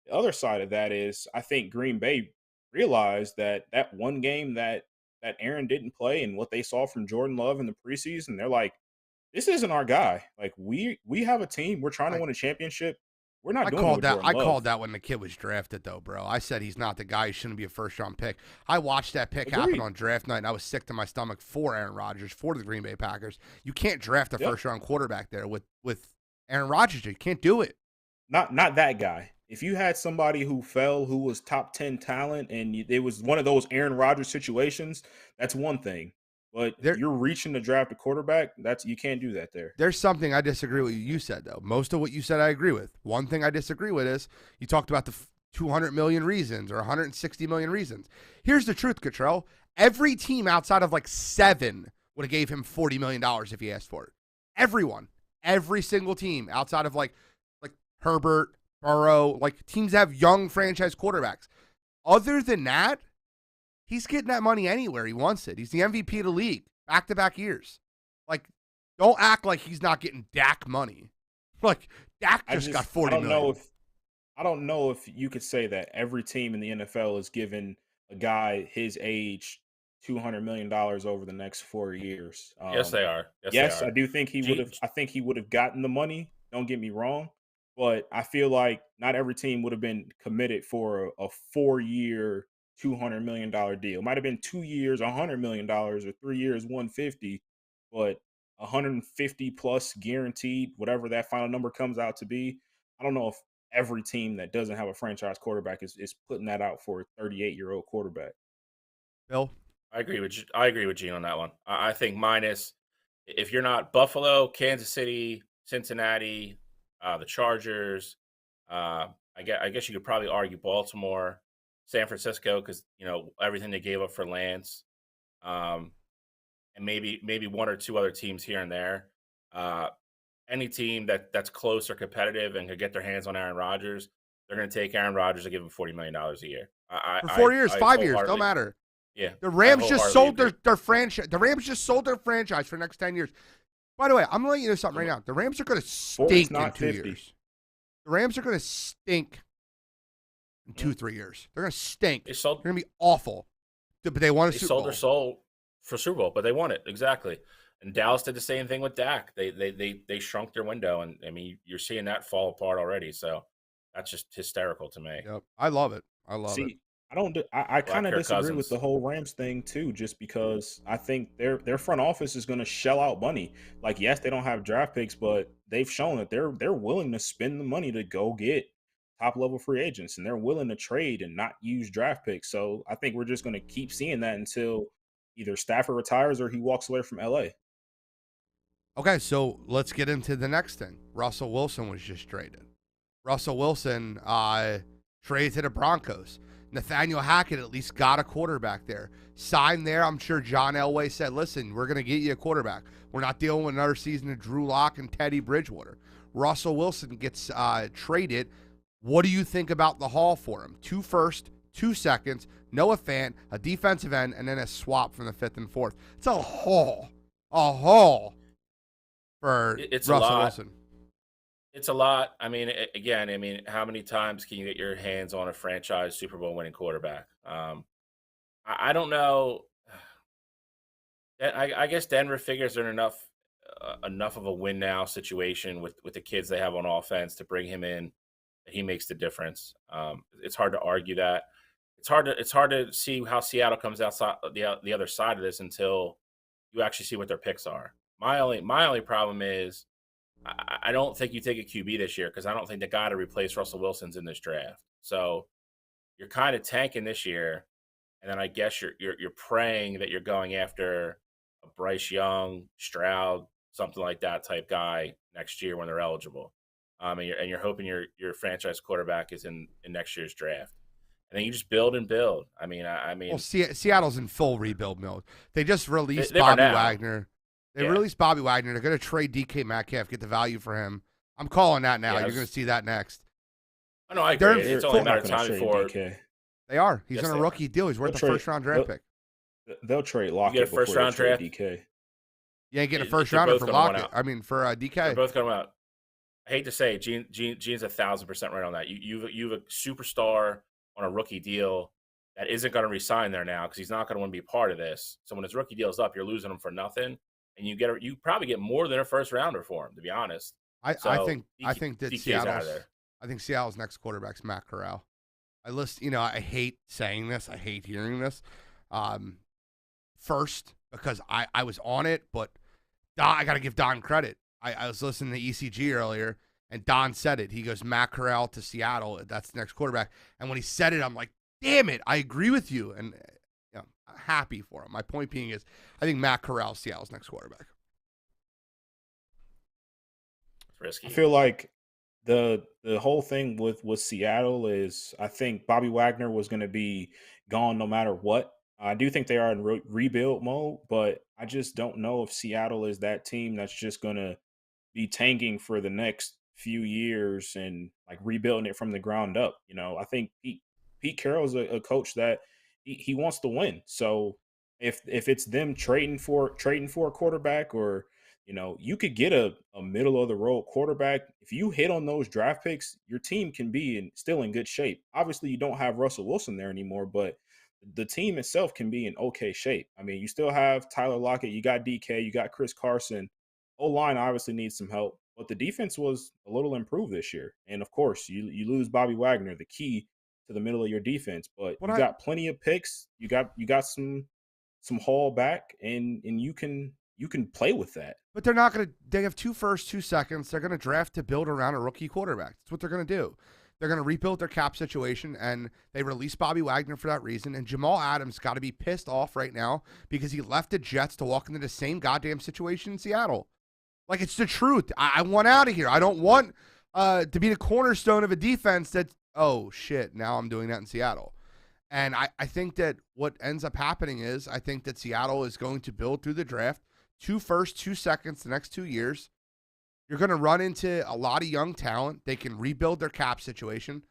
The other side of that is I think Green Bay realized that one game that Aaron didn't play and what they saw from Jordan Love in the preseason, they're like, this isn't our guy. Like we have a team. We're trying to win a championship. We're not doing it with Jordan Love. I called that when the kid was drafted, though, bro. I said he's not the guy. He shouldn't be a first-round pick. I watched that pick happen on draft night, and I was sick to my stomach for Aaron Rodgers, for the Green Bay Packers. You can't draft a first-round quarterback there with Aaron Rodgers. You can't do it. Not that guy. If you had somebody who fell, who was top 10 talent, and it was one of those Aaron Rodgers situations, that's one thing. But you're reaching to draft a quarterback. You can't do that there. There's something I disagree with you said, though. Most of what you said I agree with. One thing I disagree with is you talked about the 200 million reasons or 160 million reasons. Here's the truth, Cottrell. Every team outside of like 7 would have gave him $40 million if he asked for it. Everyone. Every single team outside of like Herbert, Burrow, like teams that have young franchise quarterbacks. Other than that, He's getting that money anywhere he wants it. He's the MVP of the league, back-to-back years. Like, don't act like he's not getting Dak money. Like, Dak just got $40 million. I don't know if you could say that every team in the NFL is giving a guy his age $200 million over the next 4 years. Yes, they are. Yes, I do think he would have. I think he would have gotten the money. Don't get me wrong, but I feel like not every team would have been committed for a 4-year, $200 million deal. It might have been 2 years, $100 million, or 3 years, 150, but 150 plus guaranteed, whatever that final number comes out to be. I don't know if every team that doesn't have a franchise quarterback is putting that out for a 38-year-old quarterback. Bill? I agree with Gene on that one. I think minus, if you're not Buffalo, Kansas City, Cincinnati, the Chargers, I guess you could probably argue Baltimore, San Francisco, because everything they gave up for Lance, and maybe one or two other teams here and there. Any team that's close or competitive and could get their hands on Aaron Rodgers, they're going to take Aaron Rodgers and give him $40 million a year. For 4 years, 5 years, don't matter. Yeah, the Rams just sold their franchise. The Rams just sold their franchise for the next 10 years. By the way, I'm letting you know something right now. The Rams are going to stink in 2 years. The Rams are going to stink in 2-3 years. They're going to stink. They're going to be awful. But they won a Super Bowl. They sold their soul for Super Bowl, but they won it exactly. And Dallas did the same thing with Dak. They shrunk their window, and I mean you're seeing that fall apart already. So that's just hysterical to me. Yep, I love it. I love it. I kind of disagree with the whole Rams thing too, just because I think their front office is going to shell out money. Like, yes, they don't have draft picks, but they've shown that they're willing to spend the money to go get top level free agents, and they're willing to trade and not use draft picks. So I think we're just going to keep seeing that until either Stafford retires or he walks away from LA. Okay, so let's get into the next thing. Russell Wilson was just traded. Russell Wilson traded to the Broncos. Nathaniel Hackett at least got a quarterback there. Signed there, I'm sure John Elway said, listen, we're going to get you a quarterback. We're not dealing with another season of Drew Lock and Teddy Bridgewater. Russell Wilson gets traded. What do you think about the haul for him? 2 firsts, 2 seconds, Noah Fant, a defensive end, and then a swap from the 5th and 4th. It's a haul. A haul for Russell Wilson. It's a lot. I mean, again, how many times can you get your hands on a franchise Super Bowl winning quarterback? I don't know. I guess Denver figures they're in enough of a win now situation with the kids they have on offense to bring him in. That he makes the difference. It's hard to argue that. It's hard to see how Seattle comes outside the other side of this until you actually see what their picks are. My only problem is, I don't think you take a QB this year because I don't think the guy to replace Russell Wilson's in this draft. So you're kind of tanking this year, and then I guess you're praying that you're going after a Bryce Young, Stroud, something like that type guy next year when they're eligible. And you're hoping your franchise quarterback is in next year's draft. And then you just build and build. I mean, well, Seattle's in full rebuild mode. They just released Bobby Wagner. They released Bobby Wagner. They're going to trade DK Metcalf, get the value for him. I'm calling that now. You're going to see that next. Oh, no, I agree. It's only a matter of time before. DK. They are. He's on a rookie deal. He's worth a first-round draft pick. They'll trade Lockett before they trade DK. You ain't getting a first-rounder for Lockett. I mean, for DK. They're both going out. I hate to say it, Gene's 1,000% right on that. You've a superstar on a rookie deal that isn't going to resign there now because he's not going to want to be part of this. So when his rookie deal is up, you're losing him for nothing. And you probably get more than a first rounder for him, to be honest. I think Seattle's next quarterback's Matt Corral. I hate saying this, I hate hearing this. First, because I was on it, but I got to give Don credit. I was listening to ECG earlier, and Don said it. He goes, Matt Corral to Seattle. That's the next quarterback. And when he said it, I'm like, damn it, I agree with you. And I'm happy for him. My point being is, I think Matt Corral is Seattle's next quarterback. It's risky. I feel like the whole thing with Seattle is, I think Bobby Wagner was going to be gone no matter what. I do think they are in rebuild mode, but I just don't know if Seattle is that team that's just going to be tanking for the next few years and like rebuilding it from the ground up. I think Pete Carroll's a coach that he wants to win. So if it's them trading for a quarterback, or you could get a middle of the road quarterback. If you hit on those draft picks, your team can be still in good shape. Obviously, you don't have Russell Wilson there anymore, but the team itself can be in okay shape. I mean, you still have Tyler Lockett, you got DK, you got Chris Carson. O-line obviously needs some help, but the defense was a little improved this year. And of course, you lose Bobby Wagner, the key to the middle of your defense, but you got plenty of picks. You got some haul back, and you can play with that. But they're not going to – they have 2 firsts, 2 seconds. They're going to draft to build around a rookie quarterback. That's what they're going to do. They're going to rebuild their cap situation, and they released Bobby Wagner for that reason. And Jamal Adams got to be pissed off right now because he left the Jets to walk into the same goddamn situation in Seattle. Like, it's the truth. I want out of here. I don't want to be the cornerstone of a defense that, oh, shit, now I'm doing that in Seattle. And I think that what ends up happening is I think that Seattle is going to build through the draft 2 firsts, 2 seconds the next 2 years. You're going to run into a lot of young talent. They can rebuild their cap situation.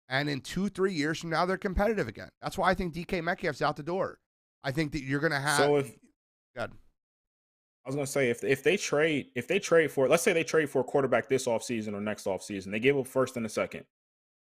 And in 2-3 years from now, they're competitive again. That's why I think DK Metcalf's out the door. I think that you're going to have. So if God. I was going to say, if they trade for, let's say they trade for a quarterback this offseason or next offseason, they give up first and a second.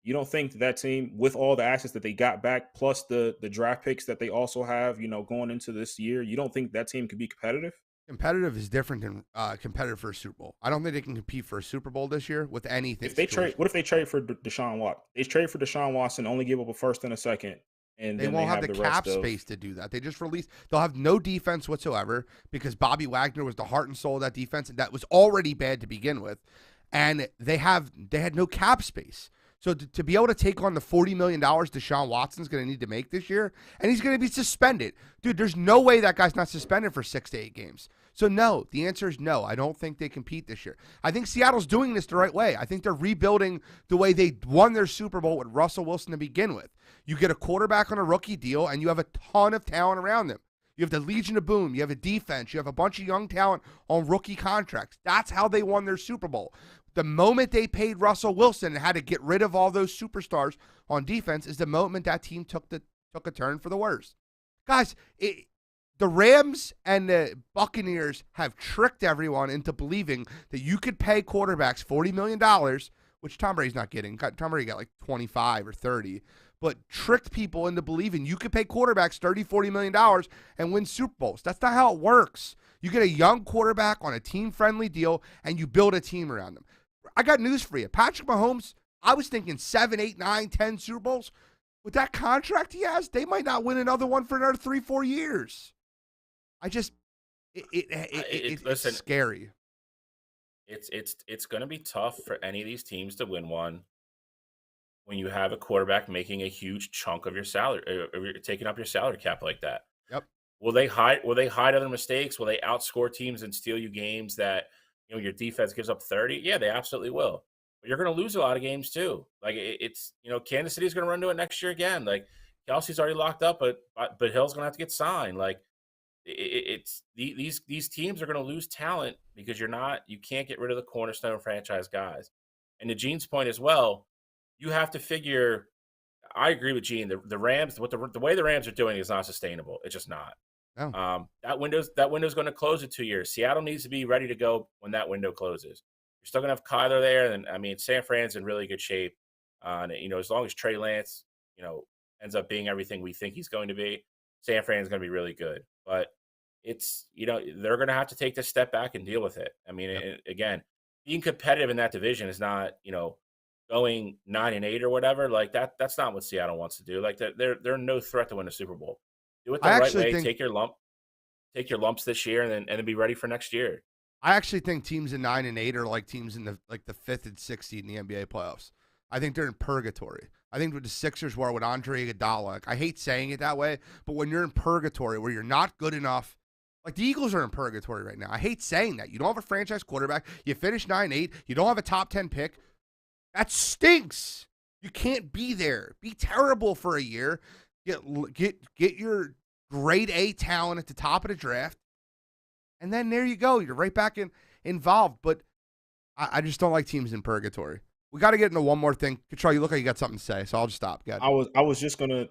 You don't think that team, with all the assets that they got back, plus the draft picks that they also have, going into this year, you don't think that team could be competitive? Competitive is different than competitive for a Super Bowl. I don't think they can compete for a Super Bowl this year with anything. What if they trade for Deshaun Watson? They trade for Deshaun Watson, only give up a first and a second, and they won't have the cap space to do that. They just released. They'll have no defense whatsoever because Bobby Wagner was the heart and soul of that defense, and that was already bad to begin with. And they had no cap space. So to be able to take on the $40 million Deshaun Watson's going to need to make this year, and he's going to be suspended. Dude, there's no way that guy's not suspended for 6 to 8 games. So no, the answer is no. I don't think they compete this year. I think Seattle's doing this the right way. I think they're rebuilding the way they won their Super Bowl with Russell Wilson to begin with. You get a quarterback on a rookie deal, and you have a ton of talent around them. You have the Legion of Boom. You have a defense. You have a bunch of young talent on rookie contracts. That's how they won their Super Bowl. The moment they paid Russell Wilson and had to get rid of all those superstars on defense is the moment that team took a turn for the worse. Guys, the Rams and the Buccaneers have tricked everyone into believing that you could pay quarterbacks $40 million, which Tom Brady's not getting. Tom Brady got like 25 or 30, but tricked people into believing you could pay quarterbacks $30, $40 million and win Super Bowls. That's not how it works. You get a young quarterback on a team-friendly deal, and you build a team around them. I got news for you. Patrick Mahomes, I was thinking 7, 8, 9, 10 Super Bowls. With that contract he has, they might not win another one for another 3-4 years. It's scary. It's going to be tough for any of these teams to win one when you have a quarterback making a huge chunk of your salary, or taking up your salary cap like that. Yep. Will they hide other mistakes? Will they outscore teams and steal you games that your defense gives up 30? Yeah, they absolutely will. But you're going to lose a lot of games too. Like it's Kansas City's going to run to it next year again. Like Kelsey's already locked up, but Hill's going to have to get signed. Like these teams are going to lose talent because you can't get rid of the cornerstone franchise guys. And to Gene's point as well, you have to figure. I agree with Gene. The Rams, the way the Rams are doing is not sustainable. It's just not. No. That window's going to close in 2 years. Seattle needs to be ready to go when that window closes. You're still going to have Kyler there, and San Fran's in really good shape. As long as Trey Lance, ends up being everything we think he's going to be, San Fran's going to be really good. But it's they're going to have to take this step back and deal with it. I mean, again, being competitive in that division is not going 9-8 or whatever. Like that's not what Seattle wants to do. Like they're no threat to win a Super Bowl. Do it the right way. Take your lumps this year, and then be ready for next year. I actually think teams in 9-8 are like teams in the 5th and 6th seed in the NBA playoffs. I think they're in purgatory. I think what the Sixers were with Andre Iguodala. Like, I hate saying it that way, but when you're in purgatory, where you're not good enough, like the Eagles are in purgatory right now. I hate saying that. You don't have a franchise quarterback. You finish 9-8. You don't have a top 10 pick. That stinks. You can't be there. Be terrible for a year. Get your grade A talent at the top of the draft, and then there you go. You're right back involved. But I just don't like teams in purgatory. We got to get into one more thing. Control, you look like you got something to say, so I'll just stop. Go ahead. I was just gonna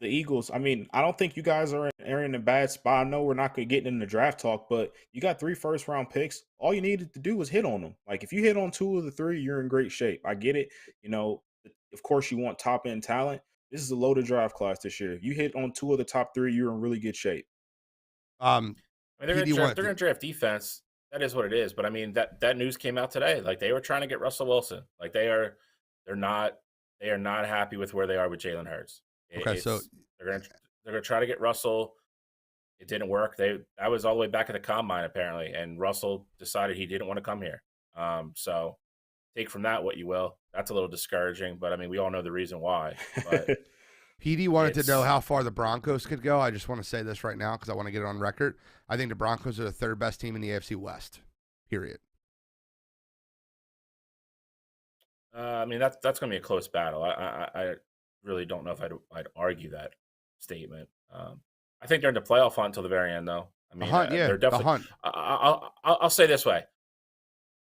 the Eagles, I mean, I don't think you guys are in a bad spot. I know we're not going to get in the draft talk, but you got 3 first-round picks. All you needed to do was hit on them. Like, if you hit on 2 of the 3, you're in great shape. I get it. You know, of course, you want top-end talent. This is a loaded draft class this year. If you hit on 2 of the top 3, you're in really good shape. I mean, they're going to draft defense. That is what it is. But I mean, that news came out today. Like, they were trying to get Russell Wilson. Like, they're not happy with where they are with Jalen Hurts. Okay, so they're gonna try to get Russell. It didn't work. That was all the way back at the combine apparently, and Russell decided he didn't want to come here. So take from that what you will. That's a little discouraging, but I mean, we all know the reason why. But PD wanted to know how far the Broncos could go. I just want to say this right now because I want to get it on record. I think the Broncos are the 3rd best team in the AFC West. Period. I mean, that's going to be a close battle. I really don't know if I'd argue that statement. I think they're in the playoff hunt until the very end, though. I mean, they're definitely. I'll say this way.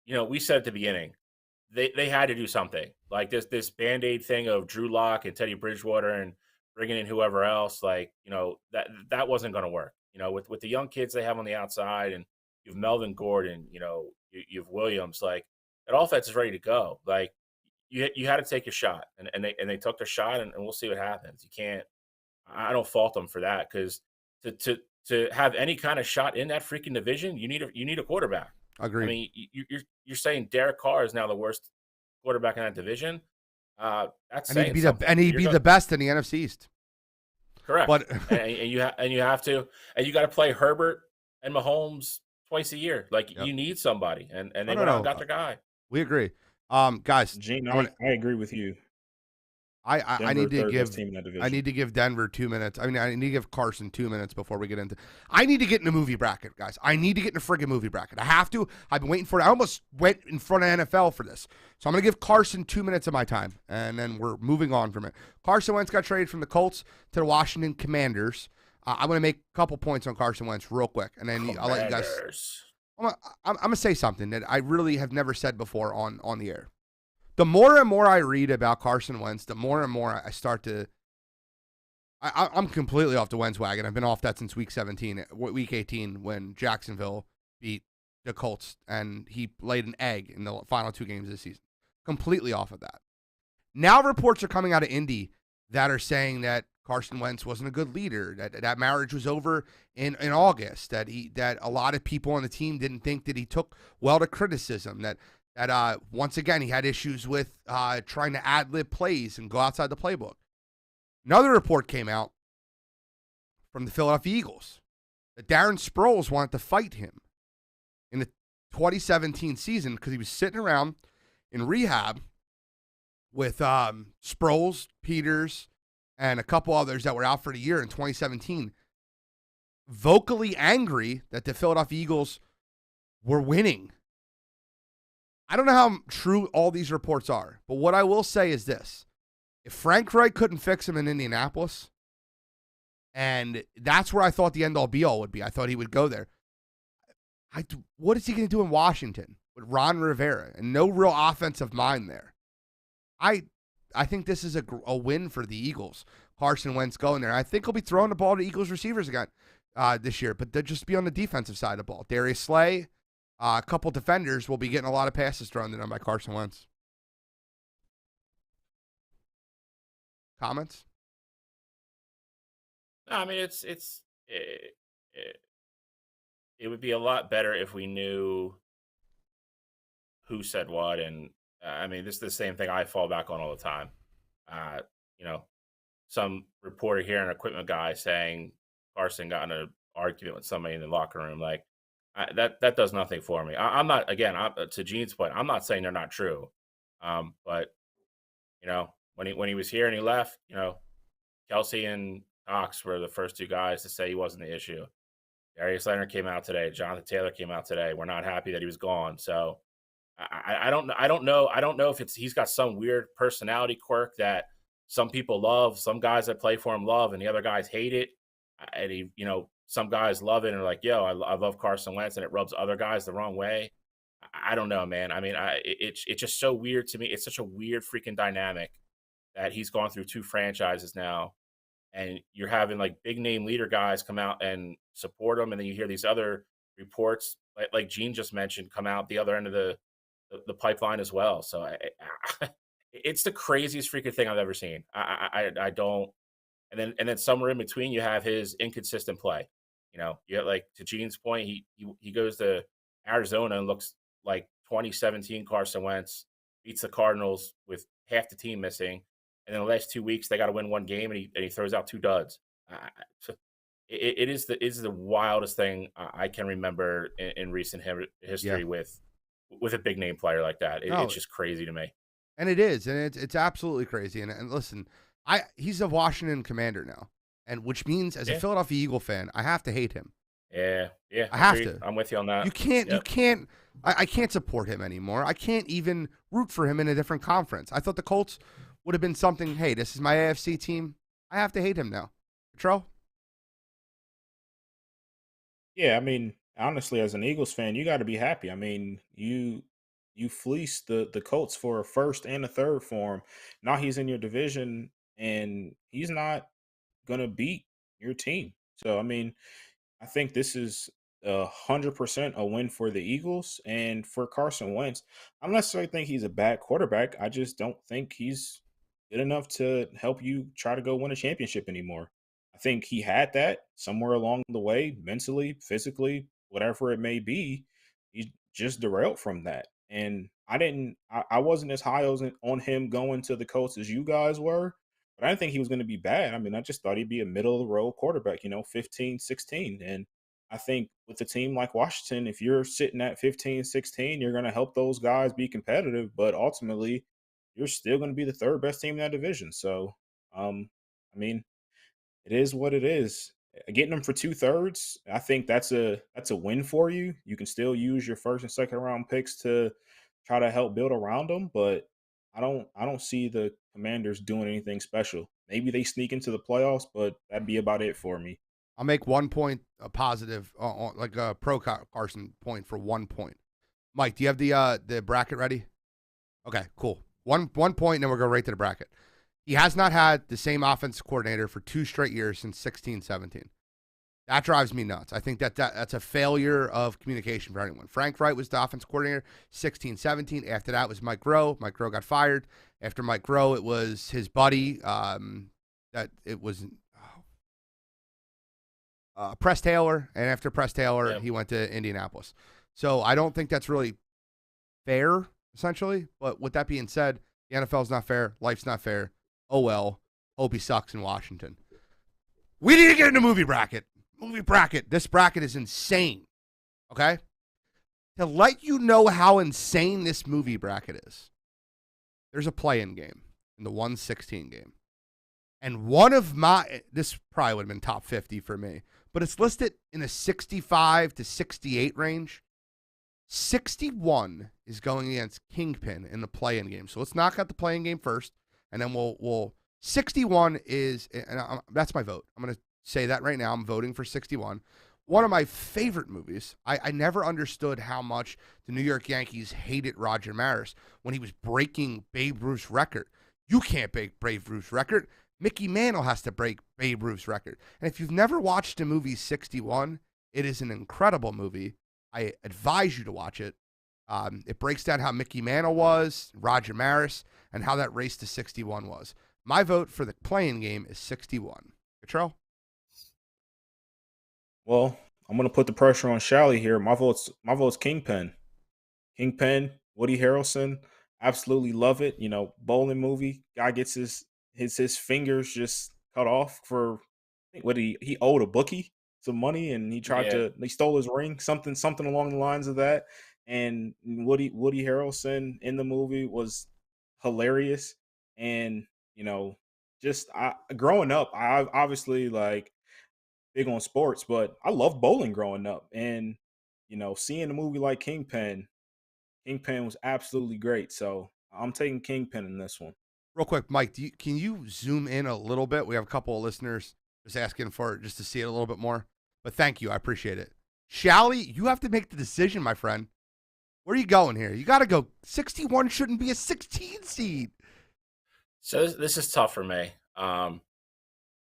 You know, we said at the beginning, they had to do something like this Band-Aid thing of Drew Lock and Teddy Bridgewater and bringing in whoever else. Like, you know, that wasn't going to work. You know, with the young kids they have on the outside, and you've Melvin Gordon. You know, you've Williams. Like, that offense is ready to go. Like, you had to take a shot, and they took their shot, and we'll see what happens. You can't. I don't fault them for that because to have any kind of shot in that freaking division, you need a quarterback. Agreed. I mean, you're saying Derek Carr is now the worst quarterback in that division. That's and he'd be the best in the NFC East. Correct. But and you have to, and you got to play Herbert and Mahomes twice a year. Like, you need somebody, and they went out and got their guy. We agree. Guys, Gene, I agree with you. I need to give Denver 2 minutes. I mean, I need to give Carson 2 minutes before we get into. I need to get in a movie bracket, guys. I need to get in a friggin' movie bracket. I have to. I've been waiting for it. I almost went in front of NFL for this. So I'm going to give Carson 2 minutes of my time, and then we're moving on from it. Carson Wentz got traded from the Colts to the Washington Commanders. I'm going to make a couple points on Carson Wentz real quick, and then I'll let you guys. I'm going to say something that I really have never said before on the air. The more and more I read about Carson Wentz, the more and more I start to I'm completely off the Wentz wagon. I've been off that since week 18 when Jacksonville beat the Colts and he laid an egg in the final 2 games of the season. Completely off of that. Now reports are coming out of Indy that are saying that Carson Wentz wasn't a good leader, that marriage was over in August, that a lot of people on the team didn't think that he took well to criticism, that once again, he had issues with trying to ad-lib plays and go outside the playbook. Another report came out from the Philadelphia Eagles that Darren Sproles wanted to fight him in the 2017 season because he was sitting around in rehab with Sproles, Peters, and a couple others that were out for the year in 2017, vocally angry that the Philadelphia Eagles were winning. I don't know how true all these reports are, but what I will say is this. If Frank Reich couldn't fix him in Indianapolis, and that's where I thought the end-all be-all would be. I thought he would go there. What is he going to do in Washington with Ron Rivera and no real offensive mind there? I think this is a win for the Eagles. Carson Wentz going there. I think he'll be throwing the ball to Eagles receivers again this year, but they'll just be on the defensive side of the ball. Darius Slay, a couple defenders will be getting a lot of passes thrown to them by Carson Wentz. Comments? No, I mean, it would be a lot better if we knew who said what. And I mean, this is the same thing I fall back on all the time. You know, some reporter here, an equipment guy, saying Carson got in an argument with somebody in the locker room. Like, that does nothing for me. I'm not, again, to Gene's point, I'm not saying they're not true. But, you know, when he was here and he left, you know, Kelsey and Cox were the first 2 guys to say he wasn't the issue. Darius Leonard came out today. Jonathan Taylor came out today. We're not happy that he was gone. So I don't know if he's got some weird personality quirk that some people love, some guys that play for him love, and the other guys hate it. And you know, some guys love it and are like, yo, I love Carson Wentz, and it rubs other guys the wrong way. I don't know, man. I mean, it's just so weird to me. It's such a weird freaking dynamic that he's gone through 2 franchises now. and you're having like big name leader guys come out and support him, and then you hear these other reports, like Gene just mentioned, come out the other end of the pipeline as well. So it's the craziest freaking thing I've ever seen. I don't. And then somewhere in between, you have his inconsistent play. You know, like to Gene's point, he goes to Arizona and looks like 2017 Carson Wentz, beats the Cardinals with half the team missing, and then the last 2 weeks they got to win one game, and he throws out 2 duds. So it is the wildest thing I can remember in recent history with a big name player like that. It's just crazy to me. And it is, and it's absolutely crazy. And listen, he's a Washington Commander now, and which means as a Philadelphia Eagle fan, I have to hate him. Yeah, I have to. I'm with you on that. You can't. I can't support him anymore. I can't even root for him in a different conference. I thought the Colts would have been something. Hey, this is my AFC team. I have to hate him now. Patrol? Yeah, I mean, honestly, as an Eagles fan, you got to be happy. I mean, you fleeced the Colts for a first and a third for him. Now he's in your division, and he's not gonna beat your team. So I mean, I think this is 100% a win for the Eagles and for Carson Wentz. I don't necessarily think he's a bad quarterback. I just don't think he's good enough to help you try to go win a championship anymore. I think he had that somewhere along the way, mentally, physically, whatever it may be. He just derailed from that. And I wasn't as high on him going to the Colts as you guys were, but I didn't think he was going to be bad. I mean, I just thought he'd be a middle of the road quarterback, 15, 16. And I think with a team like Washington, if you're sitting at 15, 16, you're going to help those guys be competitive, but ultimately you're still going to be the third best team in that division. So, I mean, it is what it is. Getting them for 2/3, I think that's a win for you. You can still use your first and second round picks to try to help build around them, but I don't see the Commanders doing anything special. Maybe they sneak into the playoffs, but that'd be about it for me. I'll make 1 point a positive, like a pro Carson point for 1 point. Mike, do you have the bracket ready? Okay, cool. One point, and then we'll go right to the bracket. He has not had the same offense coordinator for 2 straight years since 16-17. That drives me nuts. I think that's a failure of communication for anyone. Frank Wright was the offense coordinator 16-17. After that was Mike Groh. Mike Groh got fired. After Mike Groh, it was his buddy. Press Taylor. And after Press Taylor, he went to Indianapolis. So I don't think that's really fair, essentially. But with that being said, the NFL's not fair. Life's not fair. Oh, well. Hope he sucks in Washington. We need to get in a movie bracket. This bracket is insane. Okay? To let you know how insane this movie bracket is, there's a play-in game in the 116 game. And this probably would have been top 50 for me, but it's listed in the 65 to 68 range. 61 is going against Kingpin in the play-in game. So let's knock out the play-in game first, and then we'll 61 is, and that's my vote. I'm going to say that right now. I'm voting for 61. One of my favorite movies. I never understood how much the New York Yankees hated Roger Maris when he was breaking Babe Ruth's record. You can't break Babe Ruth's record. Mickey Mantle has to break Babe Ruth's record. And if you've never watched the movie 61, it is an incredible movie. I advise you to watch it. It breaks down how Mickey Mantle was, Roger Maris, and how that race to 61 was. My vote for the play-in game is 61. Cottrell? Well, I'm going to put the pressure on Shally here. My vote's Kingpin. Kingpin, Woody Harrelson, absolutely love it. Bowling movie. Guy gets his fingers just cut off for what he owed a bookie some money, and he stole his ring, something along the lines of that. And Woody Harrelson in the movie was hilarious. And growing up, I obviously big on sports, but I loved bowling growing up. And seeing a movie like Kingpin was absolutely great. So I'm taking Kingpin in this one. Real quick, Mike, can you zoom in a little bit? We have a couple of listeners just asking for it just to see it a little bit more. But thank you. I appreciate it. Shally, you have to make the decision, my friend. Where are you going here? You got to go. 61 shouldn't be a 16 seed. So this is tough for me.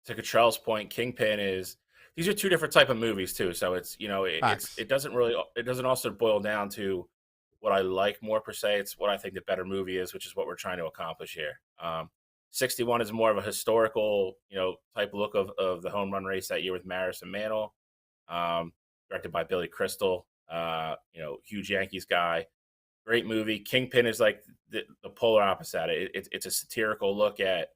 to Cottrell's point, Kingpin is these are two different type of movies too. So it's Facts. it doesn't also boil down to what I like more per se. It's what I think the better movie is, which is what we're trying to accomplish here. 61 is more of a historical, type look of the home run race that year with Maris and Mantle, directed by Billy Crystal. Huge Yankees guy. Great movie. Kingpin is like the polar opposite. It's a satirical look at,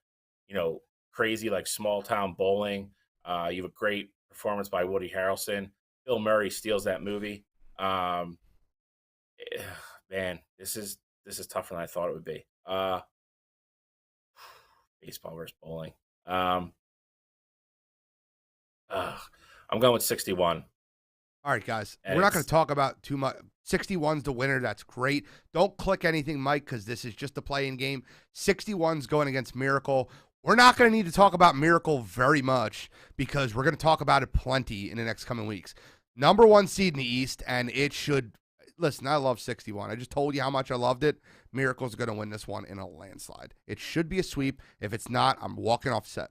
crazy like small town bowling. You have a great performance by Woody Harrelson. Bill Murray steals that movie. Man, this is tougher than I thought it would be. Baseball versus bowling. I'm going with 61. All right, guys. We're not going to talk about too much. 61's the winner. That's great. Don't click anything, Mike, because this is just a play-in game. 61's going against Miracle. We're not going to need to talk about Miracle very much because we're going to talk about it plenty in the next coming weeks. Number 1 seed in the East, and it should – listen, I love 61. I just told you how much I loved it. Miracle's going to win this one in a landslide. It should be a sweep. If it's not, I'm walking off set.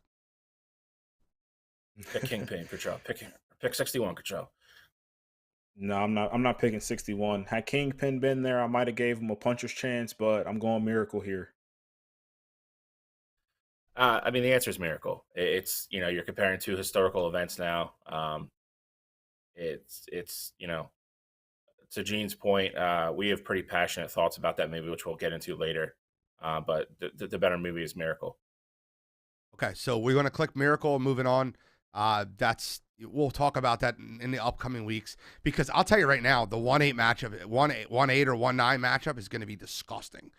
Pick Kingpin, Cottrell. Pick 61, Cottrell. No, I'm not picking 61. Had Kingpin been there, I might have gave him a puncher's chance, but I'm going Miracle here. The answer is Miracle. It's you're comparing two historical events now. It's to Gene's point, we have pretty passionate thoughts about that movie, which we'll get into later. But the better movie is Miracle. Okay, so we're going to click Miracle. Moving on. We'll talk about that in the upcoming weeks because I'll tell you right now, the 1-8 matchup, 1-8 or 1-9 matchup is going to be disgusting.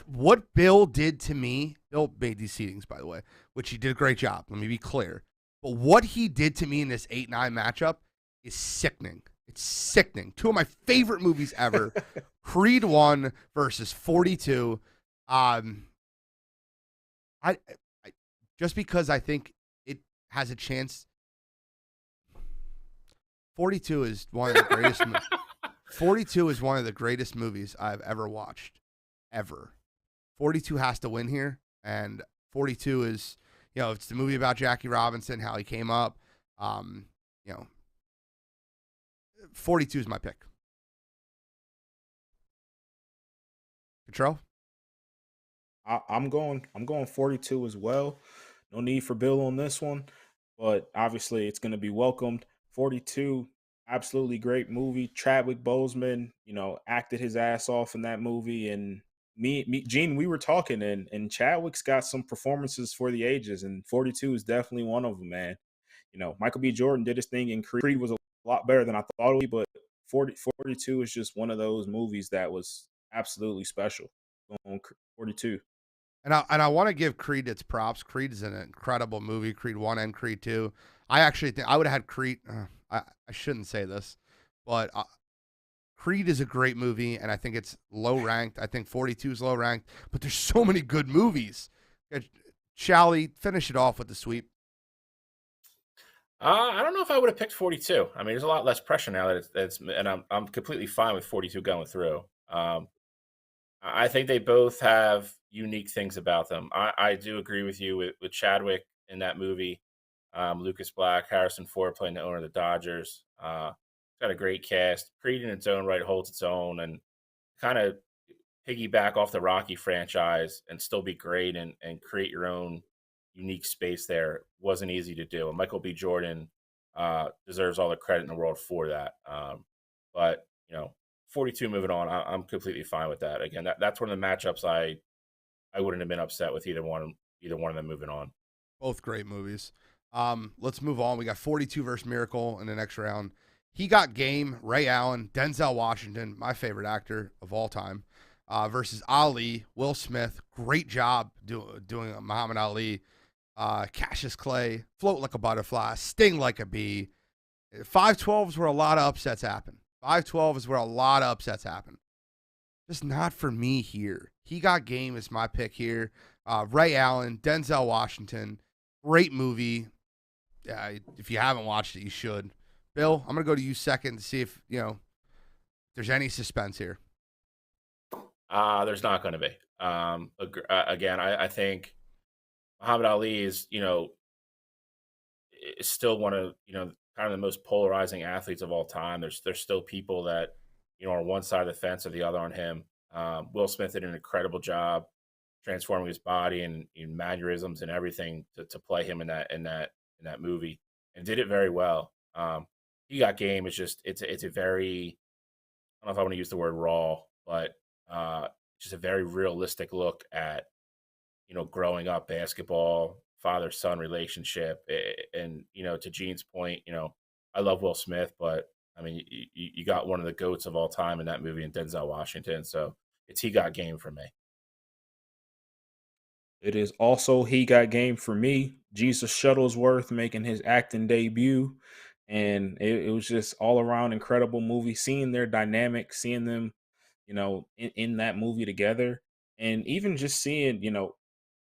What Bill did to me, Bill made these seedings, by the way, which he did a great job. Let me be clear. But what he did to me in this 8-9 matchup is sickening. It's sickening. Two of my favorite movies ever, Creed 1 versus 42. I just because I think it has a chance. 42 is one of the greatest. 42 is one of the greatest movies I've ever watched, ever. 42 has to win here, and 42 is, it's the movie about Jackie Robinson, how he came up. 42 is my pick. Control. I'm going 42 as well. No need for Bill on this one, but obviously it's going to be welcomed. 42, absolutely great movie. Chadwick Boseman, acted his ass off in that movie. And me, Gene, we were talking, and Chadwick's got some performances for the ages, and 42 is definitely one of them, man. Michael B. Jordan did his thing, and Creed was a lot better than I thought it would be, but 42 is just one of those movies that was absolutely special. Going 42. And I want to give Creed its props. Creed is an incredible movie, Creed 1 and Creed 2. I actually think I would have had Creed. I shouldn't say this, but Creed is a great movie, and I think it's low ranked. I think 42 is low ranked, but there's so many good movies. Shally, finish it off with the sweep. I don't know if I would have picked 42. There's a lot less pressure now that it's and I'm completely fine with 42 going through. I think they both have unique things about them. I do agree with you with Chadwick in that movie. Lucas Black, Harrison Ford playing the owner of the Dodgers. Got a great cast. Creed in its own right holds its own and kind of piggyback off the Rocky franchise and still be great and create your own unique space there. Wasn't easy to do. And Michael B. Jordan deserves all the credit in the world for that. But 42 moving on, I'm completely fine with that. Again, that's one of the matchups I wouldn't have been upset with either one of them moving on. Both great movies. Let's move on. We got 42 versus Miracle in the next round. He Got Game, Ray Allen, Denzel Washington, my favorite actor of all time, versus Ali, Will Smith. Great job doing Muhammad Ali. Cassius Clay, Float Like a Butterfly, Sting Like a Bee. 512 is where a lot of upsets happen. 512 is where a lot of upsets happen. Just not for me here. He Got Game is my pick here. Ray Allen, Denzel Washington. Great movie. If you haven't watched it, you should. Bill, I'm going to go to you second to see if, there's any suspense here. There's not going to be. Again, I think Muhammad Ali is, is still one of, kind of the most polarizing athletes of all time. There's still people that, are on one side of the fence or the other on him. Will Smith did an incredible job transforming his body and mannerisms and everything to play him in that movie, and did it very well. He Got Game is just it's a very, I don't know if I want to use the word raw, but just a very realistic look at growing up basketball, father son relationship, and to Gene's point, I love Will Smith, but I mean you got one of the goats of all time in that movie in Denzel Washington, so it's He Got Game for me. It is also He Got Game for me. Jesus Shuttlesworth making his acting debut. And it was just all around incredible movie. Seeing their dynamic, seeing them, in that movie together. And even just seeing,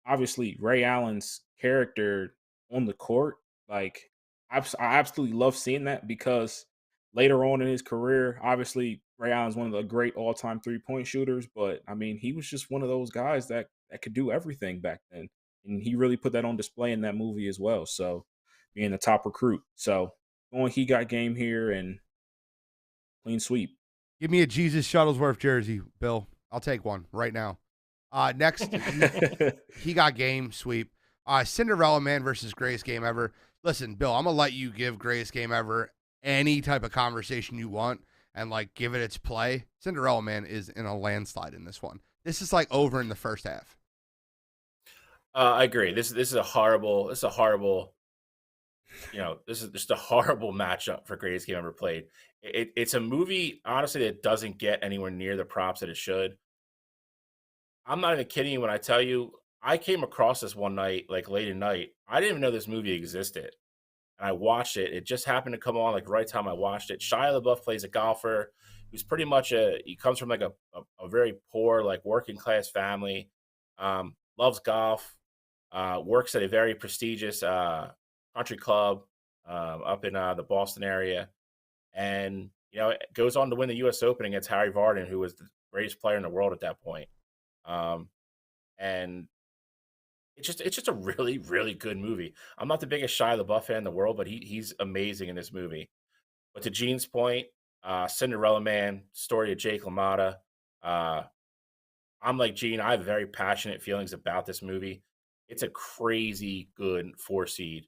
obviously Ray Allen's character on the court. Like, I absolutely love seeing that because later on in his career, obviously Ray Allen's one of the great all-time three-point shooters, but I mean, he was just one of those guys that could do everything back then, and he really put that on display in that movie as well. So, being the top recruit, so going He Got Game here and clean sweep. Give me a Jesus Shuttlesworth jersey, Bill. I'll take one right now. Next, He Got Game sweep. Cinderella Man versus Greatest Game Ever. Listen, Bill, I'm gonna let you give Greatest Game Ever any type of conversation you want and like give it its play. Cinderella Man is in a landslide in this one. This is like over in the first half. I agree. This is a horrible. This is just a horrible matchup for Greatest Game Ever played. It's a movie, honestly, that doesn't get anywhere near the props that it should. I'm not even kidding you when I tell you I came across this one night, like late at night. I didn't even know this movie existed. And I watched it. It just happened to come on like right time I watched it. Shia LaBeouf plays a golfer who's pretty much he comes from like a very poor, like working class family, loves golf, works at a very prestigious country club up in the Boston area. And, it goes on to win the U.S. Open against Harry Vardon, who was the greatest player in the world at that point. And it's just a really, really good movie. I'm not the biggest Shia LaBeouf fan in the world, but he's amazing in this movie. But to Gene's point, Cinderella Man, story of Jake LaMotta. I'm like Gene. I have very passionate feelings about this movie. It's a crazy good 4 seed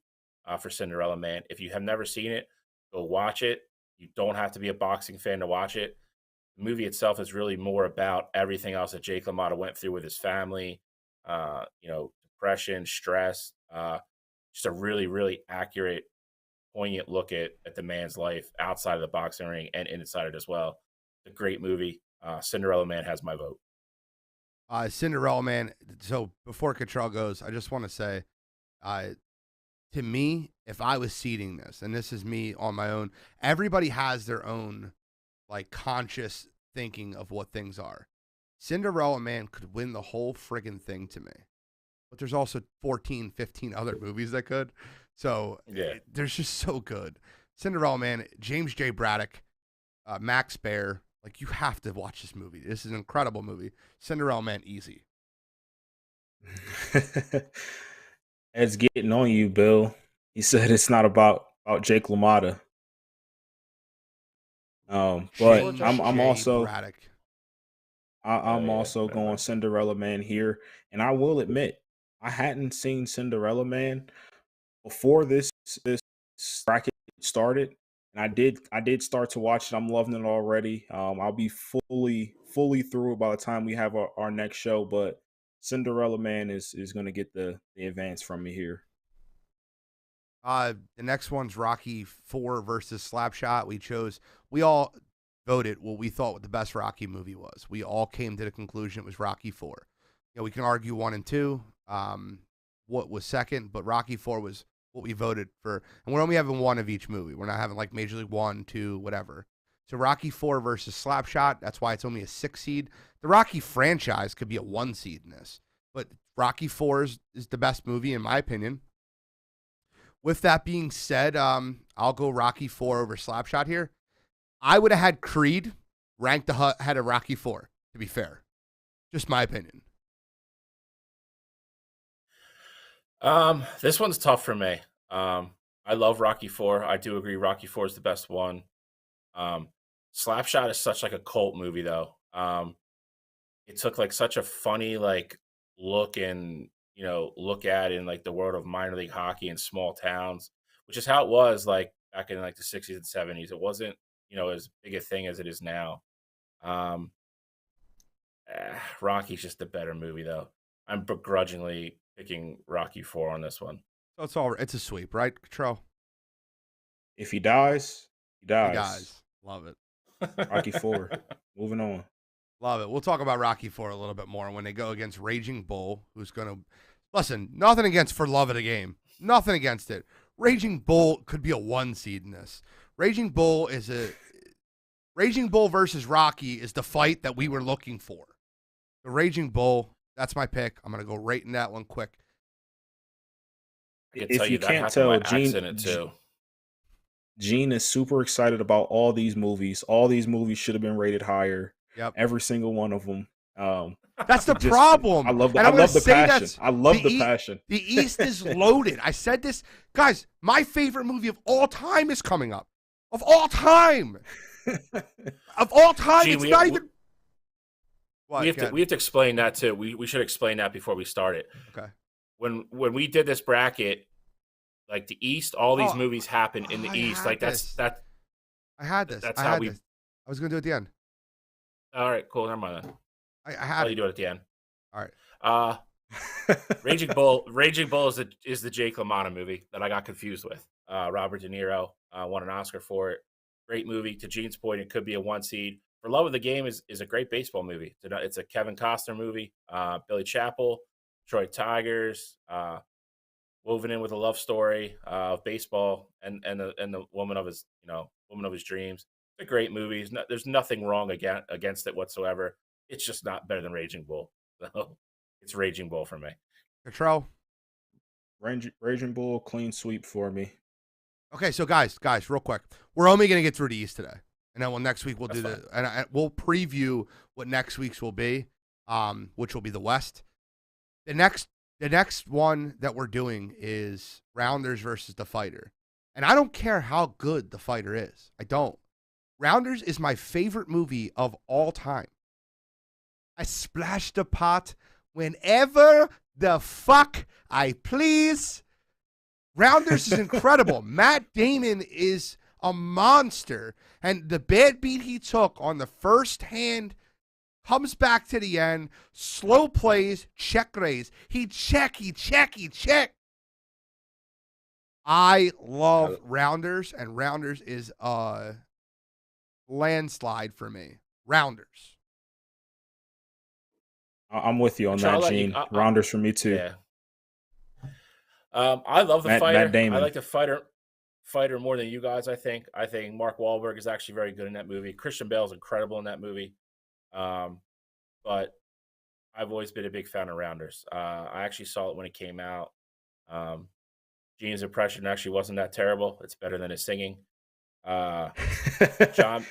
for Cinderella Man. If you have never seen it, go watch it. You don't have to be a boxing fan to watch it. The movie itself is really more about everything else that Jake LaMotta went through with his family, depression, stress, just a really, really accurate, poignant look at the man's life outside of the boxing ring and inside it as well. It's a great movie. Cinderella Man has my vote. Cinderella Man. So before Cottrell goes, I just want to say, to me, if I was seeding this, and this is me on my own, everybody has their own like conscious thinking of what things are. Cinderella Man could win the whole friggin' thing to me. But there's also 14, 15 other movies that could. So Yeah. there's just so good. Cinderella Man, James J. Braddock, Max Baer. Like, you have to watch this movie. This is an incredible movie. Cinderella Man, easy. Ed's getting on you, Bill. He said it's not about Jake LaMotta. But James I'm J. also Braddock. I'm yeah, also right, going right. Cinderella Man here, and I will admit I hadn't seen Cinderella Man before this bracket started, and I did start to watch it. I'm loving it already. I'll be fully through by the time we have our next show, but Cinderella Man is going to get the advance from me here. The next one's Rocky 4 versus Slapshot. We all voted what we thought the best Rocky movie was. We all came to the conclusion it was Rocky 4. We can argue 1 and 2, what was second, but Rocky 4 was what we voted for. And we're only having one of each movie. We're not having like Major League 1, 2, whatever. So Rocky 4 versus Slapshot, that's why it's only a 6 seed. The Rocky franchise could be a 1 seed in this, but Rocky 4 is the best movie in my opinion. With that being said, I'll go Rocky 4 over Slapshot here. I would have had Creed ranked ahead of Rocky 4, to be fair. Just my opinion. This one's tough for me. I love Rocky 4. I do agree Rocky 4 is the best one. Um, Slapshot is such like a cult movie though. It took like such a funny like look and look at in like the world of minor league hockey in small towns, which is how it was like back in like the 60s and 70s. It wasn't as big a thing as it is now. Um, Rocky's just a better movie though. I'm begrudgingly picking Rocky 4 on this one. So it's a sweep, right, Control? If he dies, he dies. He dies. Love it. Rocky 4. Moving on. Love it. We'll talk about Rocky 4 a little bit more when they go against Raging Bull, who's going to listen. Nothing against for love of the game. Nothing against it. Raging Bull could be a 1 seed in this. Raging Bull versus Rocky is the fight that we were looking for. The Raging Bull. That's my pick. I'm going to go right in that one quick. If you can't tell, Gene is super excited about all these movies. All these movies should have been rated higher. Yep. Every single one of them. That's the problem. I love the passion. I love the passion. The East is loaded. I said this. Guys, my favorite movie of all time is coming up. Of all time. Of all time. Gene, it's not even... We have to explain that too. We should explain that before we start it. Okay. When we did this bracket, like the East, all these movies happen in the East. Like I had this. That's I was going to do it at the end. All right, cool. Never mind then. I had. You do it at the end. All right. Raging Bull is the Jake LaMotta movie that I got confused with. Robert De Niro won an Oscar for it. Great movie. To Gene's point, it could be a 1 seed. For Love of the Game is a great baseball movie. It's a Kevin Costner movie. Billy Chappell, Detroit Tigers, woven in with a love story of baseball and the woman of his dreams. It's a great movie. There's nothing wrong against it whatsoever. It's just not better than Raging Bull. So it's Raging Bull for me. Control. Raging Bull, clean sweep for me. Okay, so guys, real quick. We're only going to get through the East today. And then next week we'll we'll preview what next week's will be, which will be the West. The next one that we're doing is Rounders versus the Fighter. And I don't care how good the Fighter is. I don't. Rounders is my favorite movie of all time. I splash the pot whenever the fuck I please. Rounders is incredible. Matt Damon is a monster. And the bad beat he took on the first hand comes back to the end, slow plays, check raise. He check. I love Rounders, and Rounders is a landslide for me. Rounders. I'm with you on that, Gene. Rounders for me too. Yeah. I love the Fighter. Matt Damon. I like the Fighter more than you guys. I think Mark Wahlberg is actually very good in that movie. Christian Bale is incredible in that movie. But I've always been a big fan of Rounders. I actually saw it when it came out. Gene's impression actually wasn't that terrible. It's better than his singing. John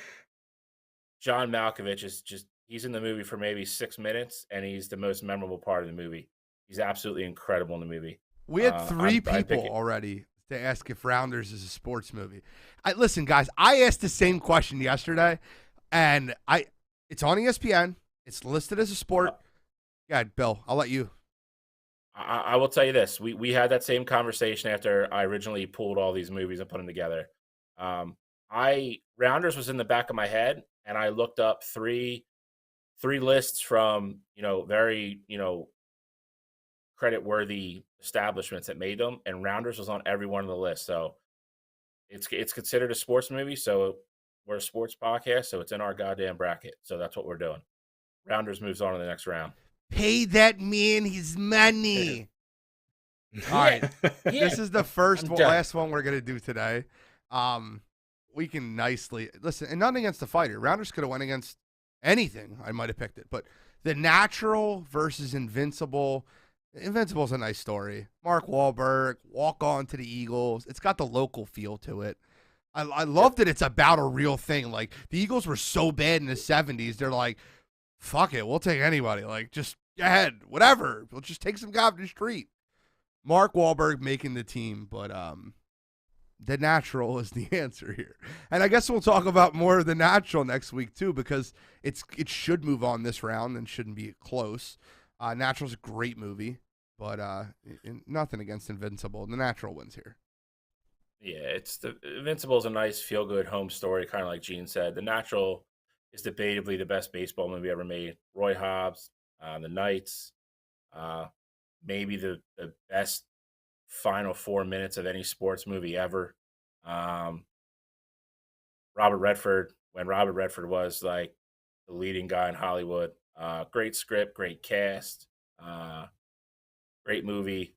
Malkovich is he's in the movie for maybe 6 minutes, and he's the most memorable part of the movie. He's absolutely incredible in the movie. We had three people already to ask if Rounders is a sports movie. Listen, guys, I asked the same question yesterday, and it's on ESPN. It's listed as a sport. Yeah, Bill, I'll let you. I will tell you this. We had that same conversation after I originally pulled all these movies and put them together. Rounders was in the back of my head, and I looked up three lists from very credit-worthy establishments that made them, and Rounders was on every one of the lists. So it's considered a sports movie. So we're a sports podcast, so it's in our goddamn bracket. So that's what we're doing. Rounders moves on to the next round. Pay that man his money. All right. This is the last one we're going to do today. We can nicely listen, and nothing against the Fighter. Rounders could have went against anything. I might have picked it, but The Natural versus Invincible. Invincible's a nice story. Mark Wahlberg, walk on to the Eagles. It's got the local feel to it. I love that it's about a real thing. Like, the Eagles were so bad in the 70s. They're like, fuck it, we'll take anybody. Like, just go ahead, whatever. We'll just take some guy off the street. Mark Wahlberg making the team, but The Natural is the answer here. And I guess we'll talk about more of The Natural next week too, because it should move on this round and shouldn't be close. Natural's a great movie, but nothing against Invincible. The Natural wins here. Yeah, Invincible is a nice feel-good home story, kind of like Gene said. The Natural is debatably the best baseball movie ever made. Roy Hobbs, the Knights, maybe the best final 4 minutes of any sports movie ever. Robert Redford, when Robert Redford was like the leading guy in Hollywood. Great script, great cast, great movie.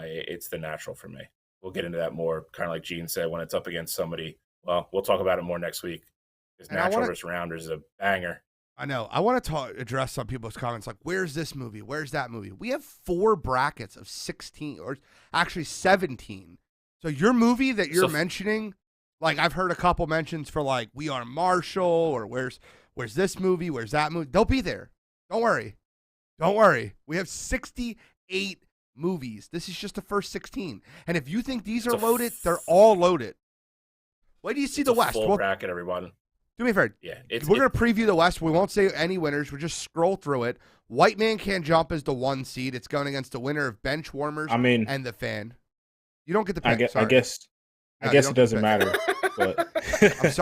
It's The Natural for me. We'll get into that more, kind of like Gene said, when it's up against somebody. Well, we'll talk about it more next week. Because Natural vs. Rounders is a banger. I know. I want to address some people's comments like, where's this movie? Where's that movie? We have 4 brackets of 16, or actually 17. So your movie that you're mentioning, like I've heard a couple mentions for like We Are Marshall, or where's this movie? Where's that movie? They'll be there. Don't worry. Don't worry. We have 68 movies. This is just the first 16. And if you think these are loaded, they're all loaded. Wait do you see the West? Full bracket, everyone. Do me a favor. Yeah, we're going to preview the West. We won't say any winners. We'll just scroll through it. White Man Can't Jump is the 1 seed. It's going against the winner of Bench Warmers and The Fan. You don't get the pick. I guess it doesn't matter. But